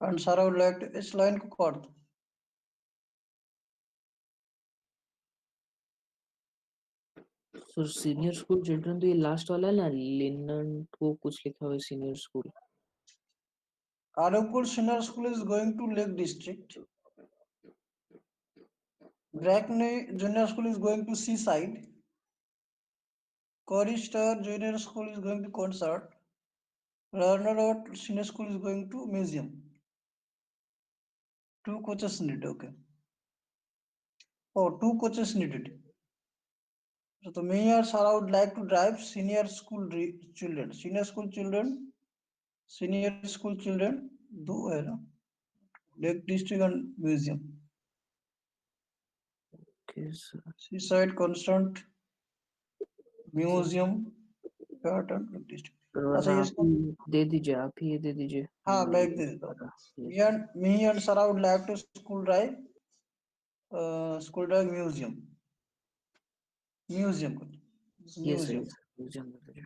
and Sarah would like to. इस line को काट दो. सो सीनियर स्कूल चिल्ड्रन तो ये लास्ट वाला है ना, लिनन को कुछ लिखा हुआ है senior school. Arukul Senior School is going to Lake District. Brackney Junior School is going to Seaside. Chorister Junior School is going to Concert. Lerner Road Senior School is going to Museum. 2 coaches needed. Okay. Oh, 2 coaches needed. So the mayor Sarah would like to drive senior school children. Senior school children. Senior school children. दो है ना. Lake District and Museum. Okay sir, Seaside Concert. Museum. Garden Lake District. अच्छा ये आप ही दे दीजिए, आप ही ये दे दीजिए। हाँ मैं एक दे देता हूँ। Me and Sarah would like to school drive museum. Museum को ये सही museum. है, म्यूजियम दे दीजिए।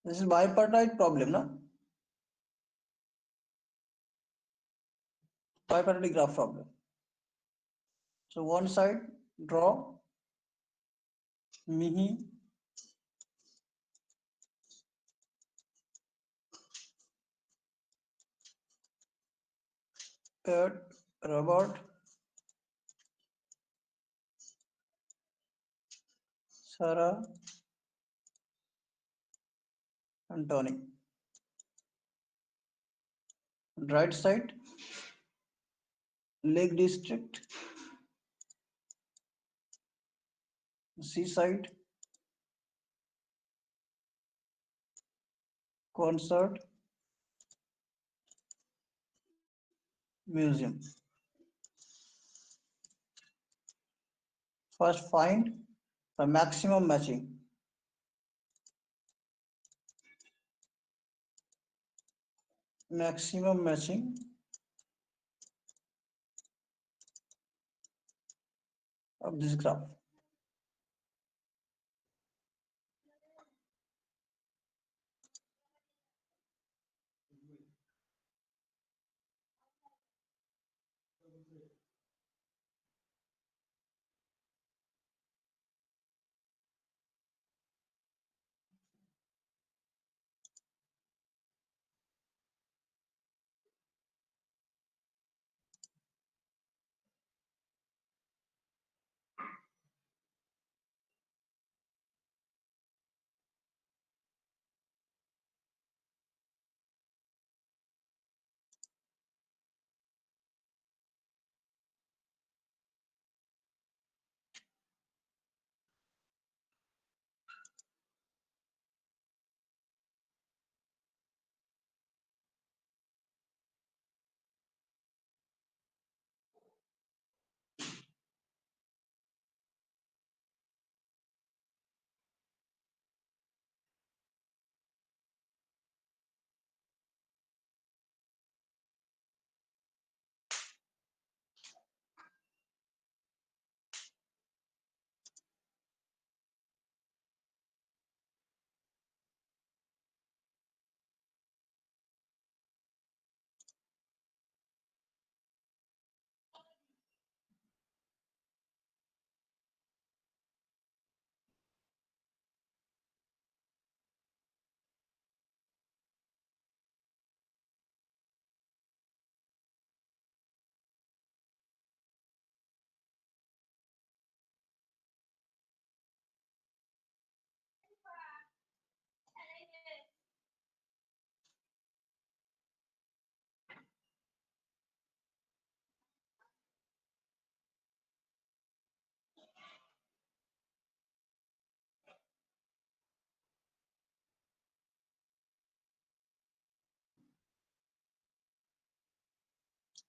This is bipartite problem, na? Bipartite graph problem. So one side draw Mihi Kurt Robert Sarah and Tony. Right side Lake District, Seaside, Concert, Museum. First find the maximum matching. Maximum matching of this graph.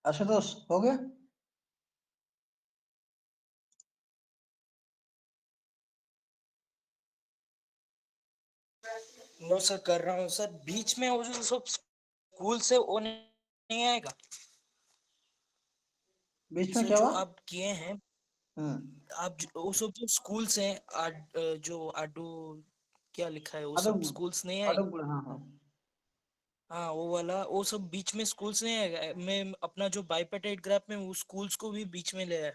Ashutosh हो गया? No sir कर रहा हूँ sir, बीच में वो जो सब school से वो नहीं आएगा बीच में सर, क्या जो हुआ? आप किए हैं, आप वो सब जो स्कूल्स हैं जो आडू क्या लिखा है वो सब अडोगुड, स्कूल्स नहीं आएगा। अडोगुड, हाँ हाँ। हाँ वो वाला, वो सब बीच में स्कूल्स नहीं आएगा। मैं अपना जो बाइपेटाइट ग्राफ में वो स्कूल्स को भी बीच में ले आया।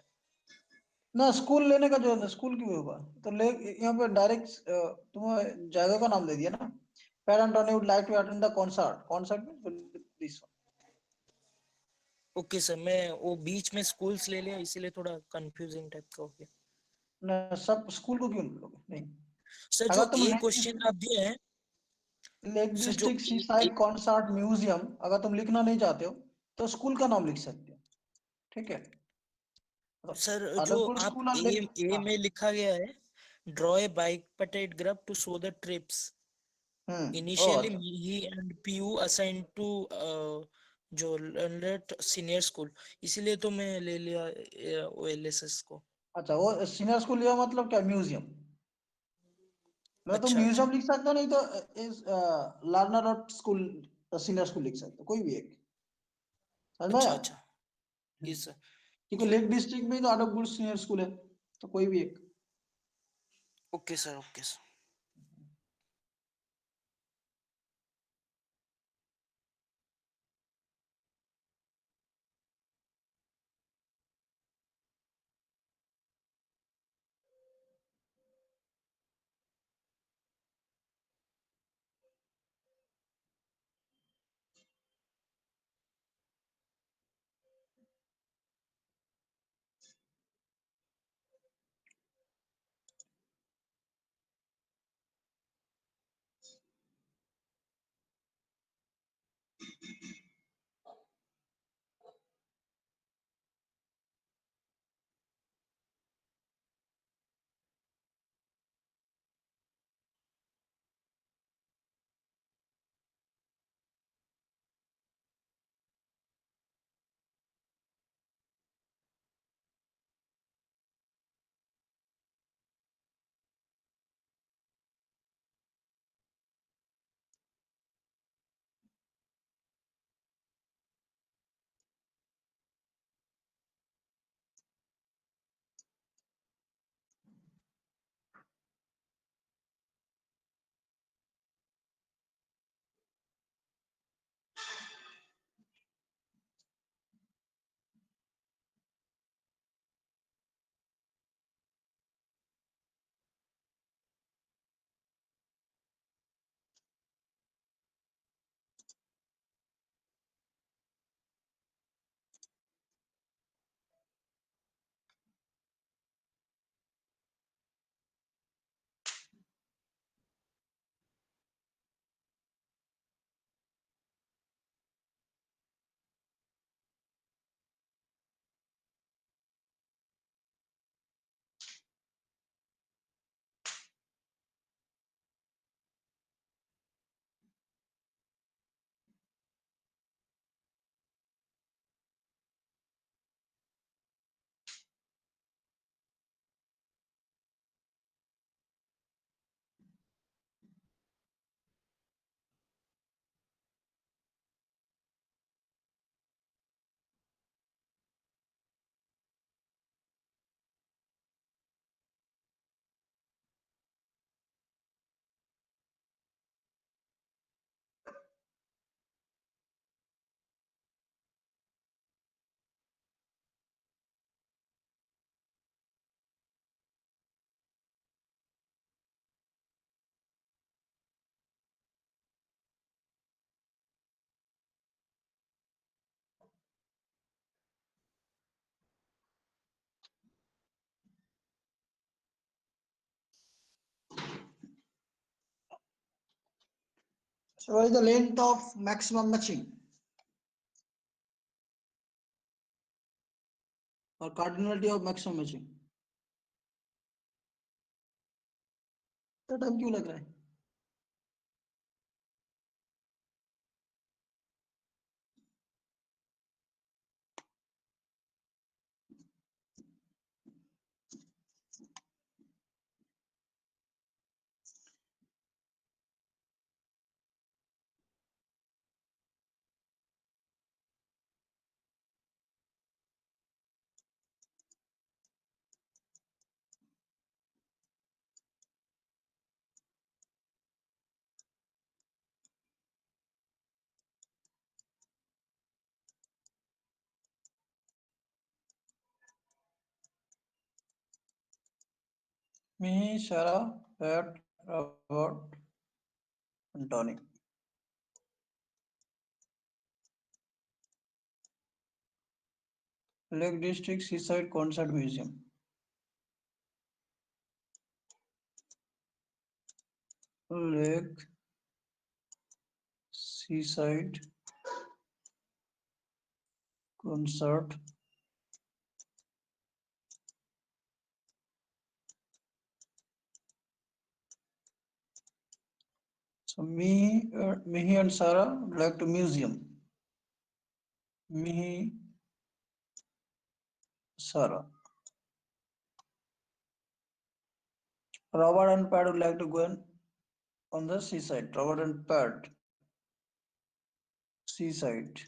ना स्कूल लेने का जो है स्कूल की भी होगा तो ले, यहाँ पे डायरेक्ट तुम्हें जगह का नाम दे दिया ना, parent on would like to attend the concert, concert में दिस ओके सर, मैं वो बीच में स्कूल्स ले लिया इसीलिए थोड़ा कंफ्यूजिंग टाइप का हो गया। ना, सब स्कूल को क्यों लोगे? नहीं, सर जो अगर तुम ए क्वेश्चन आप दिए हैं, लेक सर जो डिस्ट्रिक्ट सी साइड कॉन्सर्ट म्यूजियम अगर तुम लिखना नहीं चाहते हो तो स्कूल का नाम लिख सकते हो, ठीक है? सर जो अदरपुर आप स्कूल और ए में लिखा गया है, draw a bipartite graph to show the trips ओ initially अच्छा, he and PU assigned to जो लर्नलेट सीनियर स्कूल, इसीलिए तो मैं ले लिया OLSS को। अच्छा वो सीनियर स्कूल लिया मतलब क्या? म्यूजियम, मतलब तुम अच्छा अच्छा म्यूजियम लिख सकते हो, नहीं तो इस लर्नर और स्कूल सीनियर स्कूल लिख सकते हो, कोई भी एक, समझ में आया? अच्छा अच्छा, यस सर। क्योंकि लेक डिस्ट्रिक्ट में तो अडोगुड सीनियर स्कूल है, तो कोई भी एक। Okay sir, okay sir. So what is the length of maximum matching or cardinality of maximum matching? तो टाइम क्यों लग रहा है? Me, Sarah, Pat, Robert, and Tony. Lake District Seaside Concert Museum. Lake Seaside Concert So me and Sarah would like to museum. Me, Sarah. Robert and Pat would like to go on the seaside. Robert and Pat, seaside.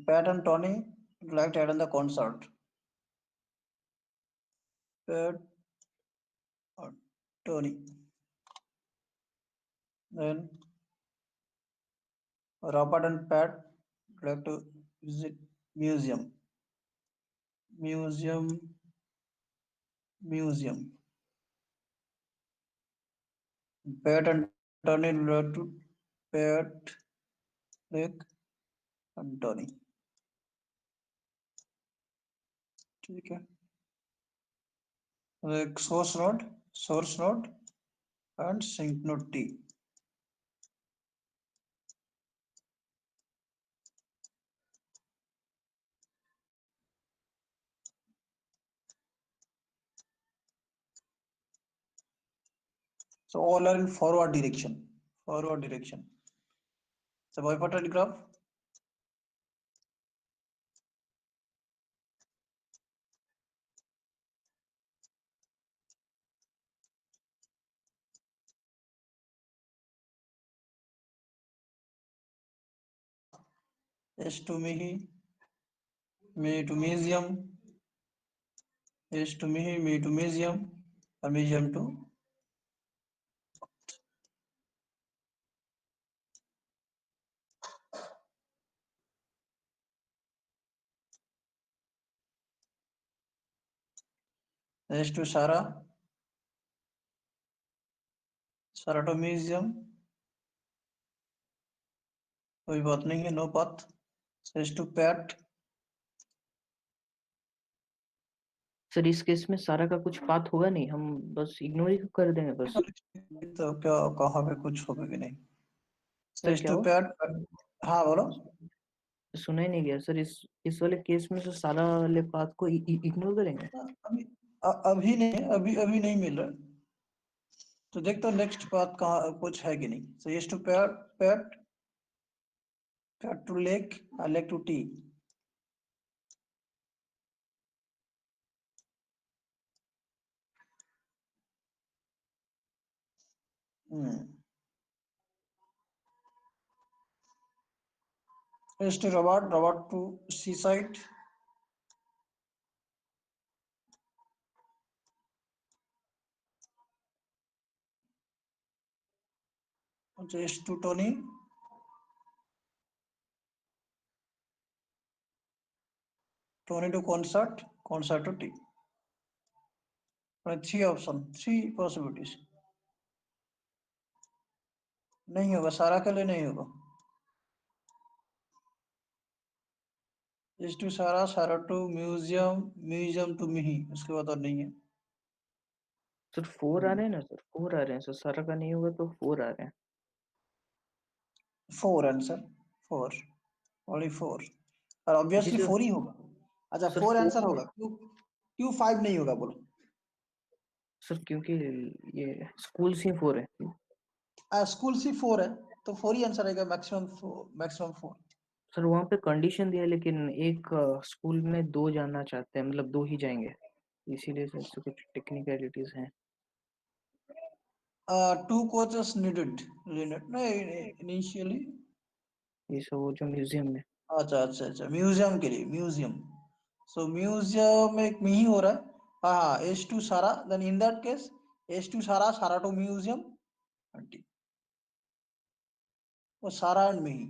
Pat and Tony would like to attend the concert. Pat or Tony. Then Robert and Pat would like to visit museum. Museum. Pat and Tony would like to Pat, Lake and Tony. ठीक है. Like source node and sync node T. So all are in forward direction. So bipartite graph. S to me to museum, S to me to museum, and museum to S to Sarah to museum, कोई बात नहीं है, no path. S to Pat, sir इस case में सारा का कुछ path होगा नहीं, हम बस इग्नोर ही कर देंगे बस। तो क्या कहाँ पे कुछ होगा कि नहीं. सर S क्या to हुआ? Pat, हाँ बोलो. सुना ही नहीं गया सर। इस वाले केस में तो सारा वाले पाथ को इग्नोर करेंगे। अभी नहीं मिल रहा. तो देखते नेक्स्ट पाथ कहाँ कुछ है कि नहीं. So S to Pat to lake, lake to T. S to Robert to seaside. S to Tony to concert to T. 3 possibilities. नहीं होगा, सारा के लिए नहीं होगा. S to Sarah to museum to मिही, उसके बाद और नहीं है. सर 4 आ रहे हैं ना सर, 4 आ रहे हैं सर, सारा का नहीं होगा तो 4 आ रहे हैं। 4 आंसर, 4 only 4 और ऑब्वियसली जी सर। 4 ही होगा. अच्छा सर 4 आंसर 4 होगा. क्यों 5 नहीं होगा बोलो. सर क्योंकि ये स्कूल से 4 है। स्कूल से 4 है तो 4 ही आंसर आएगा. मैक्सिमम 4. सर वहाँ पे कंडीशन दिया है, लेकिन एक स्कूल में 2 जाना चाहते हैं, मतलब 2 ही जाएंगे, इसीलिए सर से कुछ टेक्निकलिटीज हैं। 2 coaches needed नहीं इनिशियली. ये सब वो जो म्यूजियम में। अच्छा म्यूजियम के लिए म्यूजियम. सो म्यूजियम में एक मिही हो रहा है. हाँ S to Sarah. Then in that case S to Sarah to museum. वो सारा एंड मिही.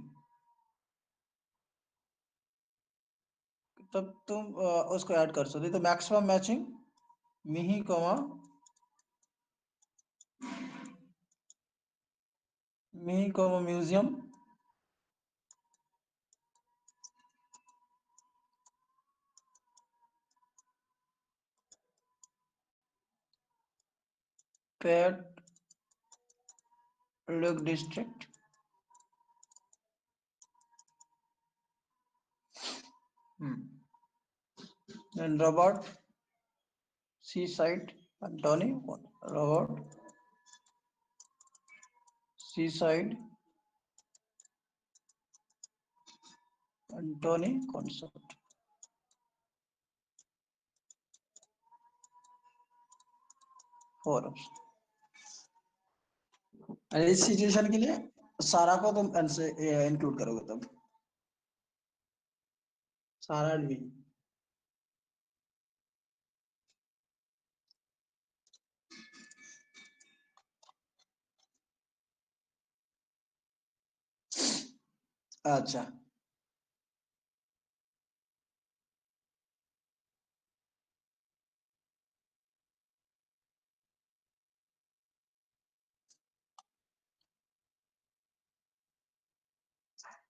तब तुम उसको ऐड कर सकते हो। तो मैक्सिमम मैचिंग मिही कॉमा म्यूजियम पेट lake district and Robert Seaside Antony Robert Seaside Antony concept. Forums. इस सिचुएशन के लिए सारा को तुम इंक्लूड करोगे तब सारा एडमिन। अच्छा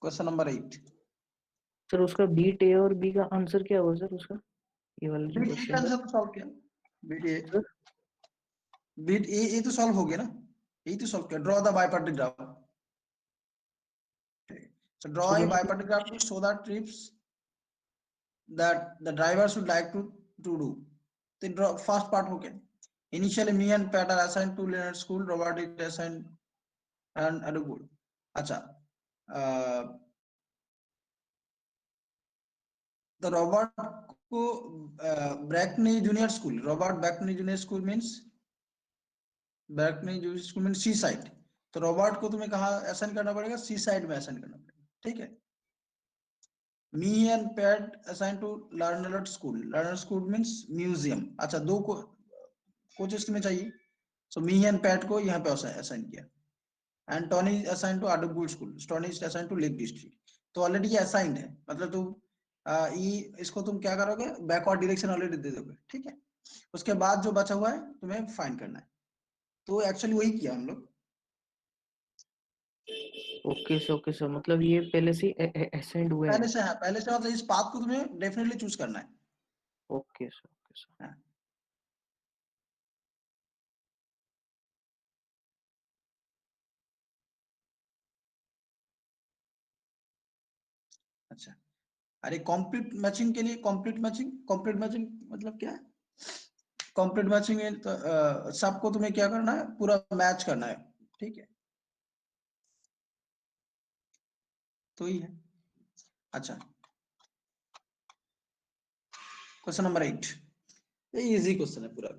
क्वेश्चन नंबर 8। सर उसका बीट ए और बी का आंसर क्या हुआ सर उसका, ये वाला जो बीट ए क्वेश्चन था आंसर तो सॉल्व किया। Bit A sir? Bit A तो सॉल्व हो गया ना, यही तो सॉल्व किया। Draw the bipartite graph. So draw sir a मैंने bipartite graph to show the trips that the driver should like to do. The draw first part हो गया। Initially me and Pat are assigned to Leonard School, Robert is assigned and Adugul। अच्छा तो Robert को Brackney junior school, Robert Brackney junior school means Brackney junior school means sea side. तो Robert को तुम्हें कहाँ assign करना पड़ेगा, सी side में असाइन करना पड़ेगा, ठीक है। Me and Pat assigned to Lerner School, Lerner School means museum. अच्छा दो को कोचेस में चाहिए, सो मी एंड पैट को यहाँ पे असाइन किया। एंड टॉनी असाइन टू आडुगुल school, Tony is assign to lake district. तो ऑलरेडी ये असाइंड है, मतलब तुम इसको तुम क्या करोगे, बैकवर्ड डायरेक्शन ऑलरेडी दे दोगे, ठीक है। उसके बाद जो बचा हुआ है तुम्हें फाइंड करना है। तो एक्चुअली वही किया हम लोग। ओके सर, मतलब ये पहले से असाइंड हुए हैं। पहले से है, पहले से मतलब इस पाथ को तुम्हें डेफिनेटली चूज करना है। Okay sir. हाँ। अच्छा अरे कंप्लीट मैचिंग के लिए, कंप्लीट मैचिंग मतलब क्या है, कंप्लीट मैचिंग में तो सबको तुम्हें क्या करना है, पूरा मैच करना है, ठीक है। तो ही है। अच्छा क्वेश्चन नंबर 8, ये इजी क्वेश्चन है पूरा।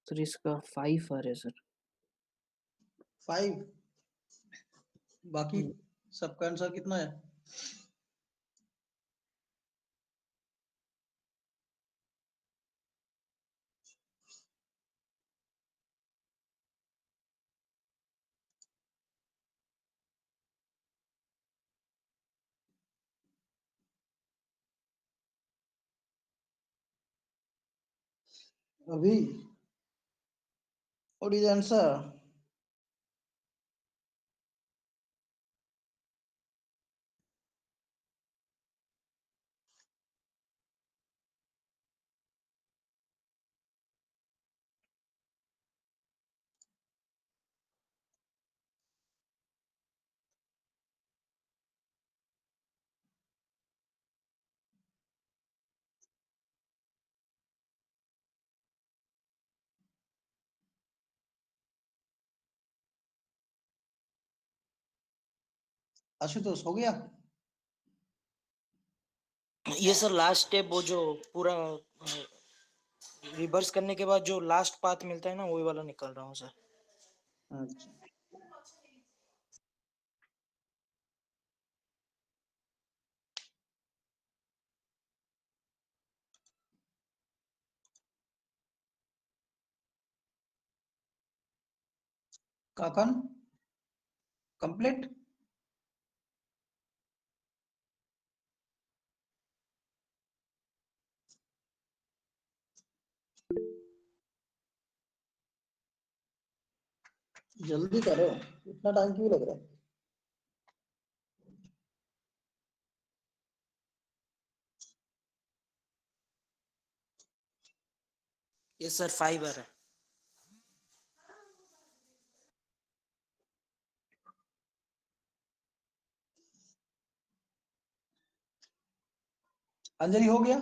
सर इसका 5 आ रहा है सर। 5। बाकी सबका आंसर कितना है? अभी व्हाट इज आंसर? आशुतोष हो गया? ये सर लास्ट स्टेप, वो जो पूरा रिवर्स करने के बाद जो लास्ट पाथ मिलता है ना, वही वाला निकाल रहा हूँ सर। अच्छा, काकन कंप्लीट? जल्दी करो, इतना टाइम क्यों लग रहा है? ये सर 5 आ रहा है। अंजलि हो गया?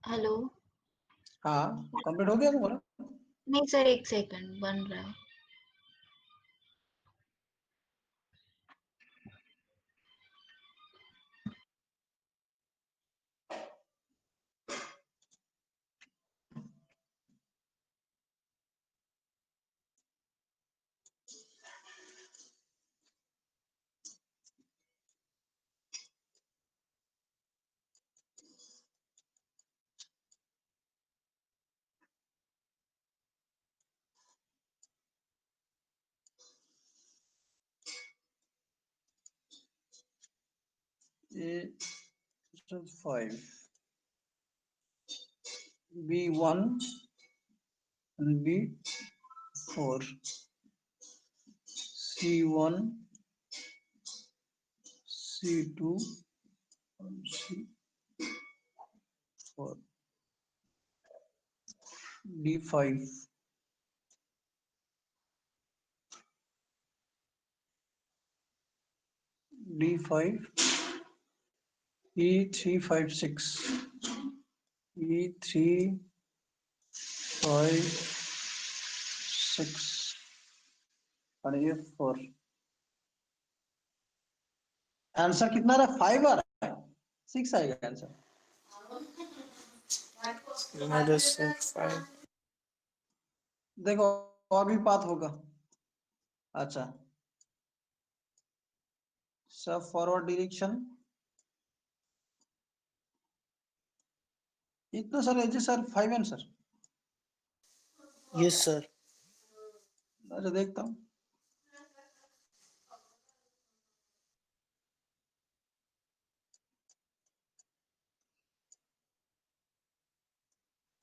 हेलो। हाँ, कंप्लीट हो गया तुम्हारा? नहीं सर, एक सेकंड बन रहा है। A 5, B1 and B4, C1, C2 and C4, D5, D5, E356, E356 और ये 4। आंसर कितना रहा? 5 आ रहा है? 6 आएगा आंसर। मेरे से 5। देखो और भी पाथ होगा। अच्छा, सब फॉरवर्ड डायरेक्शन इतना sir edge sir 5 answer. Yes sir. अच्छा देखता हूँ।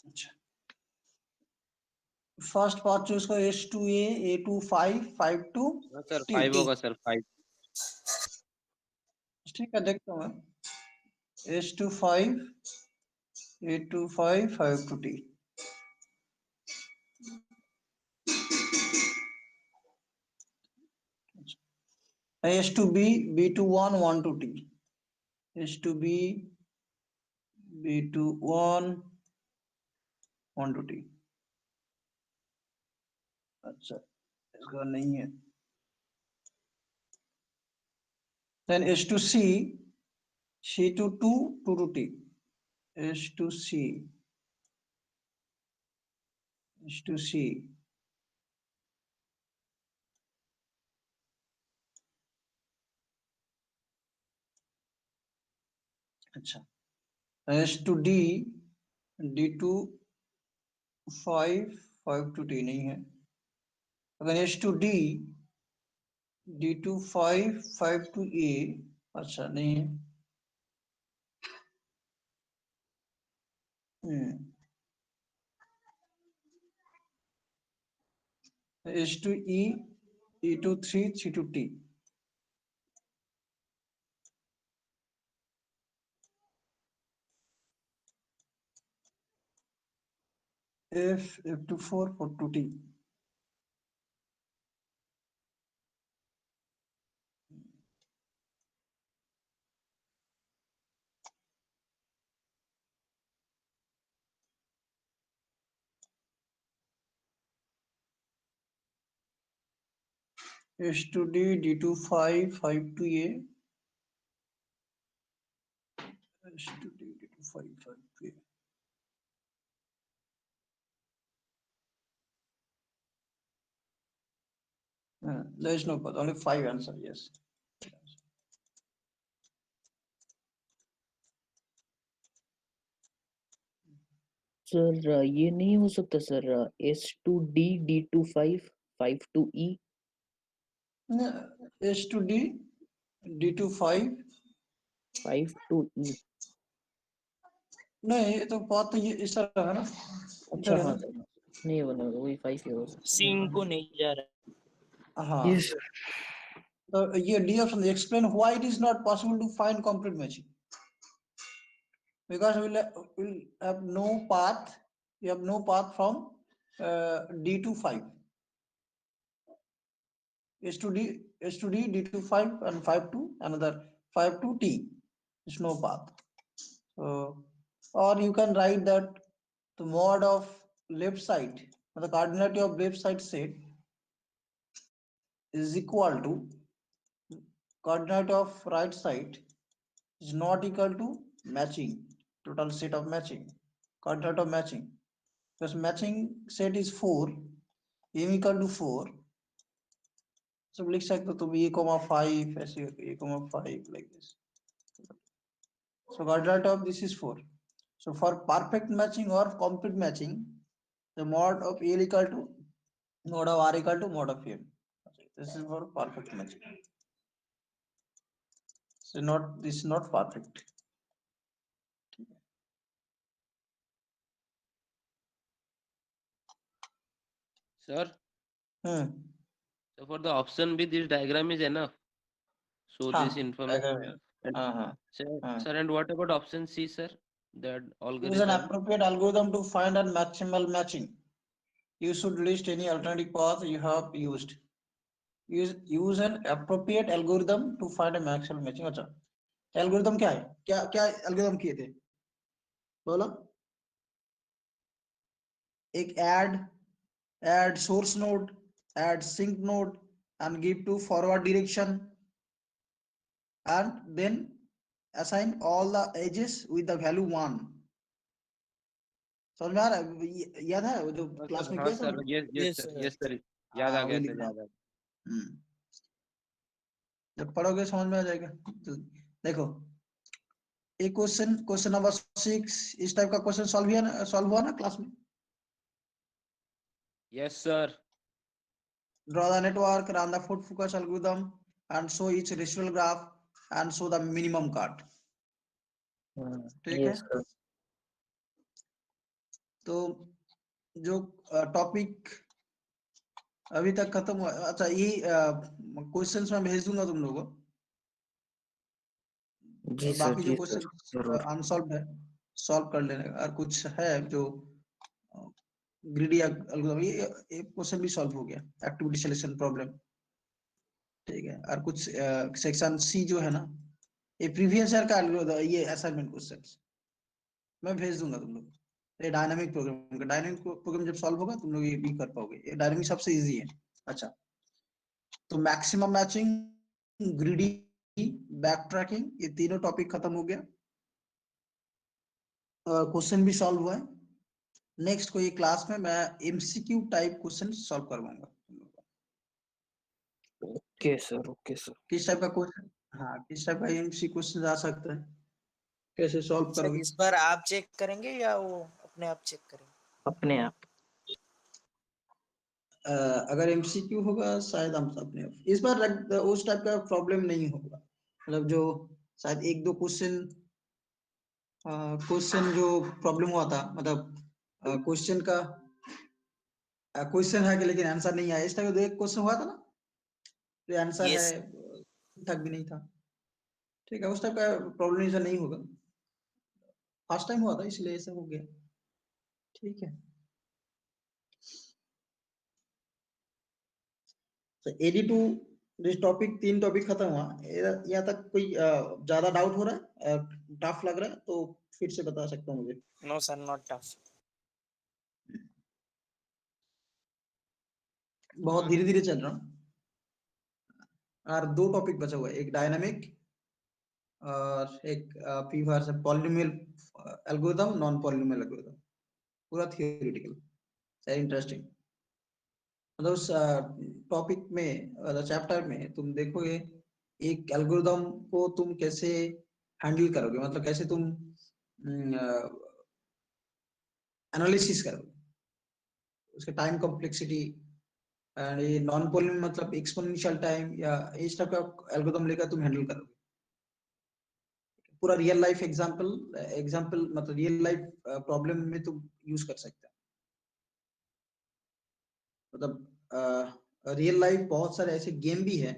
अच्छा, फर्स्ट पार्ट चूज करो, H2A, A25, 52 हाँ सर, T 5 T। होगा सर, 5। ठीक है, देखता हूँ मैं। H25, A25, 52 T। H2B, B21, 12 T। H2B, B21, 12 T। अच्छा, इसका नहीं है। Then H to C, C to 2, 2 to T. H to C, H to C. अच्छा, H to D, D to 5, 5 to T नहीं है. अगर H to D, D to 5, 5 to A, अच्छा नहीं है. H to E, E to 3, 3 to T. F to 4, 4 to T. H to D, D to 5, 5 to A. H to D, D to 5, 5 to A. There is no path, only 5 answer, yes. Sir ये नहीं हो सकता sir, S to D, D to 5, 5 to E. H to D, D to 5. 5 to E. नहीं, ये तो path ये इस तरह है ना. अच्छा हाँ सर, नहीं बना वही 5 ही होगा सर. सिंह को नहीं जा रहा. हाँ. Yes. तो ये D option explain why it is not possible to find complete matching. Because we'll have no path. We have no path from D to 5. H to D, H to D, D to 5, and 5 to another 5 to T. There's no path. So, or you can write that the mod of left side, the coordinate of left side set is equal to coordinate of right side is not equal to matching, total set of matching, coordinate of matching. Because matching set is 4, m equal to 4. So लिख सकते हो तुम a, 5 ऐसे a, 5 like this. So coordinate of this is 4. So for perfect matching or complete matching, the mod of L equal to mod of R equal to mod of M. This is for perfect matching. So this is not perfect. Sir, Hmm. so for the option B, this diagram is enough. So this information. And sir, and what about option C, sir? That Use an algorithm. appropriate algorithm to find a maximal matching. You should list any alternative path you have used. Use an appropriate algorithm to find a maximal matching. अच्छा, algorithm क्या है? क्या algorithm किए थे? बोलो. एक add source node, add sync node, and give to forward direction, and then assign all the edges with the value 1. समझ में आ रहा है? याद है वो जो क्लास में हाँ किया था? सर, yes sir, याद आ गया सर, याद आ गया. जब पढ़ोगे समझ में आ जाएगा. तो देखो, एक क्वेश्चन नंबर 6 इस टाइप का क्वेश्चन सॉल्व हुआ ना क्लास में? Yes sir. Draw the network, run the foot focus algorithm, and show each residual graph and show the minimum cut. ठीक है? तो जो टॉपिक अभी तक खत्म हुआ, अच्छा ये क्वेश्चंस में भेज दूंगा तुम लोगों को. बाकी जो क्वेश्चन अनसॉल्व है सॉल्व कर लेने. और कुछ है जो ग्रीडी एल्गोरिथम, ये क्वेश्चन भी सॉल्व हो गया, एक्टिविटी सिलेक्शन प्रॉब्लम. ठीक है. और कुछ सेक्शन सी जो है ना, ये प्रीवियस ईयर का एल्गोरिथम, ये असाइनमेंट क्वेश्चंस मैं भेज दूंगा तुम लोग. ये डायनामिक प्रोग्राम जब सॉल्व होगा तुम लोग ये भी कर पाओगे. ये डायनामिक सबसे इजी है. अच्छा, तो maximum matching, greedy back tracking, ये तीनों टॉपिक खत्म हो गया और क्वेश्चन भी सॉल्व हुआ है। नेक्स्ट कोई क्लास में मैं एमसीक्यू टाइप क्वेश्चन सॉल्व करवाऊंगा। Okay sir, okay sir. किस टाइप का क्वेश्चन, हाँ किस टाइप का एमसीक्यू क्वेश्चन आ सकता है, कैसे सॉल्व सर करोगे? इस बार आप चेक करेंगे या वो अपने आप चेक करेंगे? अपने आप। अगर एमसीक्यू होगा शायद हम अपने आप। इस बार उस टाइप का प्रॉब्लम नहीं होगा, मतलब जो शायद एक दो क्वेश्चन जो प्रॉब्लम हुआ था, मतलब क्वेश्चन का क्वेश्चन है कि लेकिन आंसर नहीं आया, इस टाइप का एक क्वेश्चन हुआ था ना, जो आंसर Yes. है ठीक ठाक भी नहीं था। ठीक है, उस टाइप का प्रॉब्लम ऐसा नहीं होगा, फर्स्ट टाइम हुआ था इसलिए ऐसा हो गया। ठीक है, तो एडी2 दिस टॉपिक, 3 टॉपिक खत्म हुआ। यहाँ तक कोई ज्यादा डाउट हो रहा है, टफ लग रहा है तो फिर से बता सकता हूँ मुझे। No sir, not tough. बहुत धीरे धीरे चल रहा हूँ। और 2 टॉपिक बचा हुआ है, एक डायनामिक और एक पीवार से polynomial algorithm, non polynomial algorithm, पूरा थियोरेटिकल, वेरी इंटरेस्टिंग। मतलब उस टॉपिक में, चैप्टर में तुम देखोगे एक एल्गोरिथम को तुम कैसे हैंडल करोगे, मतलब कैसे तुम एनालिसिस करोगे, उसका टाइम कॉम्प्लेक्सिटी, एंड ये नॉन पॉलिनोमियल मतलब एक्सपोनेंशियल टाइम या इस टाइप का एल्गोरिथम लेकर तुम हैंडल करोगे। पूरा रियल लाइफ एग्जांपल मतलब रियल लाइफ प्रॉब्लम में तुम यूज कर सकते हो। मतलब रियल लाइफ बहुत सारे ऐसे गेम भी है,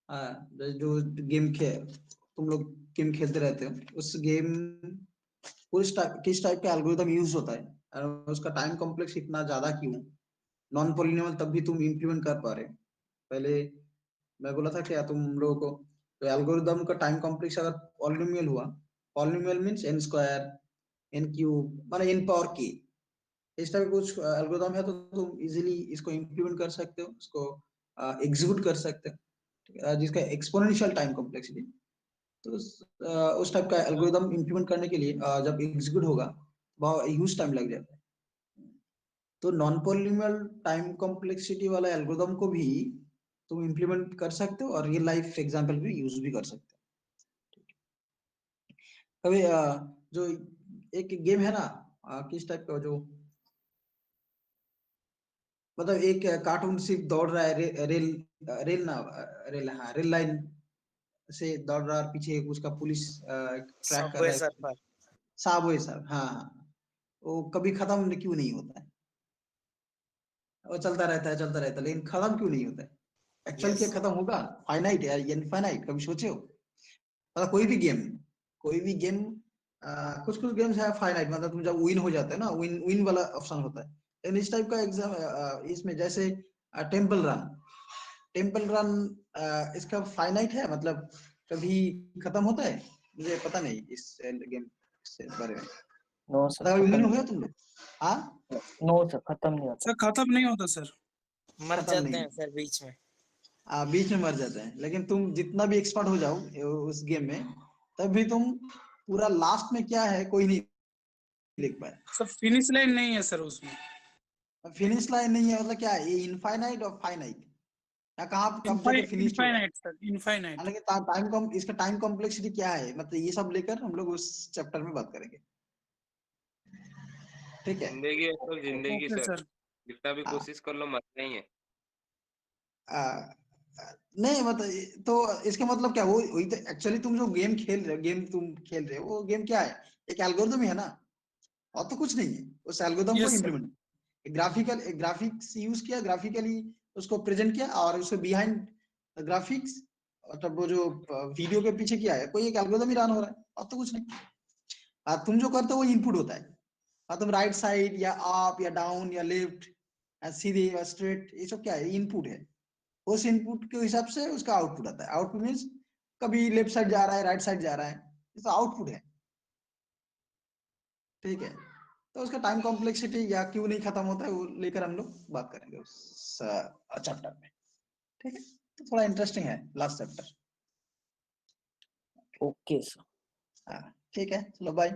जो गेम तुम लोग गेम खेलते रहते हो, उस गेम किस टाइप का एल्गोरिथम यूज होता है और उसका टाइम कॉम्प्लेक्स इतना ज्यादा क्यों, नॉन पॉलिनोमियल तब भी तुम इम्प्लीमेंट कर पा रहे। पहले मैं बोला था क्या तुम लोगों को, तो एल्गोरिदम का टाइम कॉम्प्लेक्स अगर पॉलिनोमियल हुआ, polynomial means n square, n cube, माने n पावर k, इस टाइप कुछ एल्गोरिदम है तो तुम इजीली इसको इम्प्लीमेंट कर सकते हो, इसको एग्जीक्यूट कर सकते हो, जिसका एक्सपोनेंशियल टाइम कॉम्प्लेक्सिटी। तो उस टाइप का एल्गोरिदम इम्प्लीमेंट करने के लिए जब एग्जीक्यूट होगा बहुत ह्यूज टाइम लग जाता है। तो नॉन पॉलिनोमियल टाइम कॉम्प्लेक्सिटी वाला एल्गोरिदम को भी तुम इम्प्लीमेंट कर सकते हो और रियल लाइफ एग्जांपल भी यूज भी कर सकते हो। कभी जो एक गेम है ना, किस टाइप का, जो मतलब एक कार्टून सिर्फ दौड़ रहा है, रेल लाइन से दौड़ रहा है, पीछे उसका पुलिस ट्रैक कर Subway रहा है। Surfer. साबवे सर, हाँ हाँ, वो कभी खत्म क्यों नहीं होता है, वो चलता रहता है लेकिन खत्म क्यों नहीं होता है? एक्चुअल क्या Yes. खत्म होगा? फाइनाइट है या इनफाइनाइट, कभी सोचे हो? मतलब कोई भी गेम कुछ कुछ गेम्स है फाइनाइट, मतलब तुम जब विन हो जाते हैं ना, विन विन वाला ऑप्शन होता है। लेकिन इस टाइप का एग्जाम इसमें जैसे टेम्पल रन इसका फाइनाइट है, मतलब कभी खत्म होता है? मुझे पता नहीं इस गेम से बारे में। नो सर, मतलब खत्म विन नहीं हुए तुम लोग? हाँ, नो सर, खत्म नहीं होता। सर खत्म नहीं होता सर। मर खत्म जाते नहीं, हैं सर बीच में। बीच में मर जाते हैं। लेकिन तुम जितना भी एक्सपर्ट हो जाओ उस गेम में, तब भी तुम पूरा लास्ट में क्या है कोई नहीं देख पाए। सर फिनिश लाइन नहीं है सर उसमें। फिनिश लाइन नहीं है मतलब क्या है, ये इनफाइनाइट और फाइनाइट, या कहाँ कब जाके फिनिश होगा? Infinite sir, infinite. हालांकि इसका टाइम कॉम्प्लेक्सिटी क्या है, मतलब ये सब लेकर हम लोग उस चैप्टर में बात करेंगे। ठीक है, जिंदगी है तो जिंदगी ओके सर, सर। जितना भी हाँ, कोशिश कर लो मरना ही है। नहीं मतलब तो इसका मतलब क्या, वो वही तो एक्चुअली तुम जो गेम तुम खेल रहे हो, वो गेम क्या है, एक एल्गोरिथम ही है ना, और तो कुछ नहीं है। उस एल्गोरिथम को yes sir. Implement graphics use किया, ग्राफिकली उसको प्रेजेंट किया, और उसके बिहाइंड ग्राफिक्स मतलब वो जो वीडियो के पीछे किया है, कोई एक एल्गोरिथम ही रन हो रहा है, और तो कुछ नहीं। तुम जो करते हो वो इनपुट होता है, तुम राइट साइड या अप या डाउन या लेफ्ट या सीधे या स्ट्रेट, ये सब क्या है, इनपुट है। उस इनपुट के हिसाब से उसका आउटपुट आता है। आउटपुट मीन्स कभी लेफ्ट साइड जा रहा है, राइट साइड जा रहा है, ये तो आउटपुट है। ठीक है, तो उसका टाइम कॉम्प्लेक्सिटी या क्यों नहीं खत्म होता है वो लेकर हम लोग बात करेंगे उस चैप्टर में। ठीक है, तो थोड़ा इंटरेस्टिंग है लास्ट चैप्टर। Okay sir. हाँ ठीक है, चलो बाय।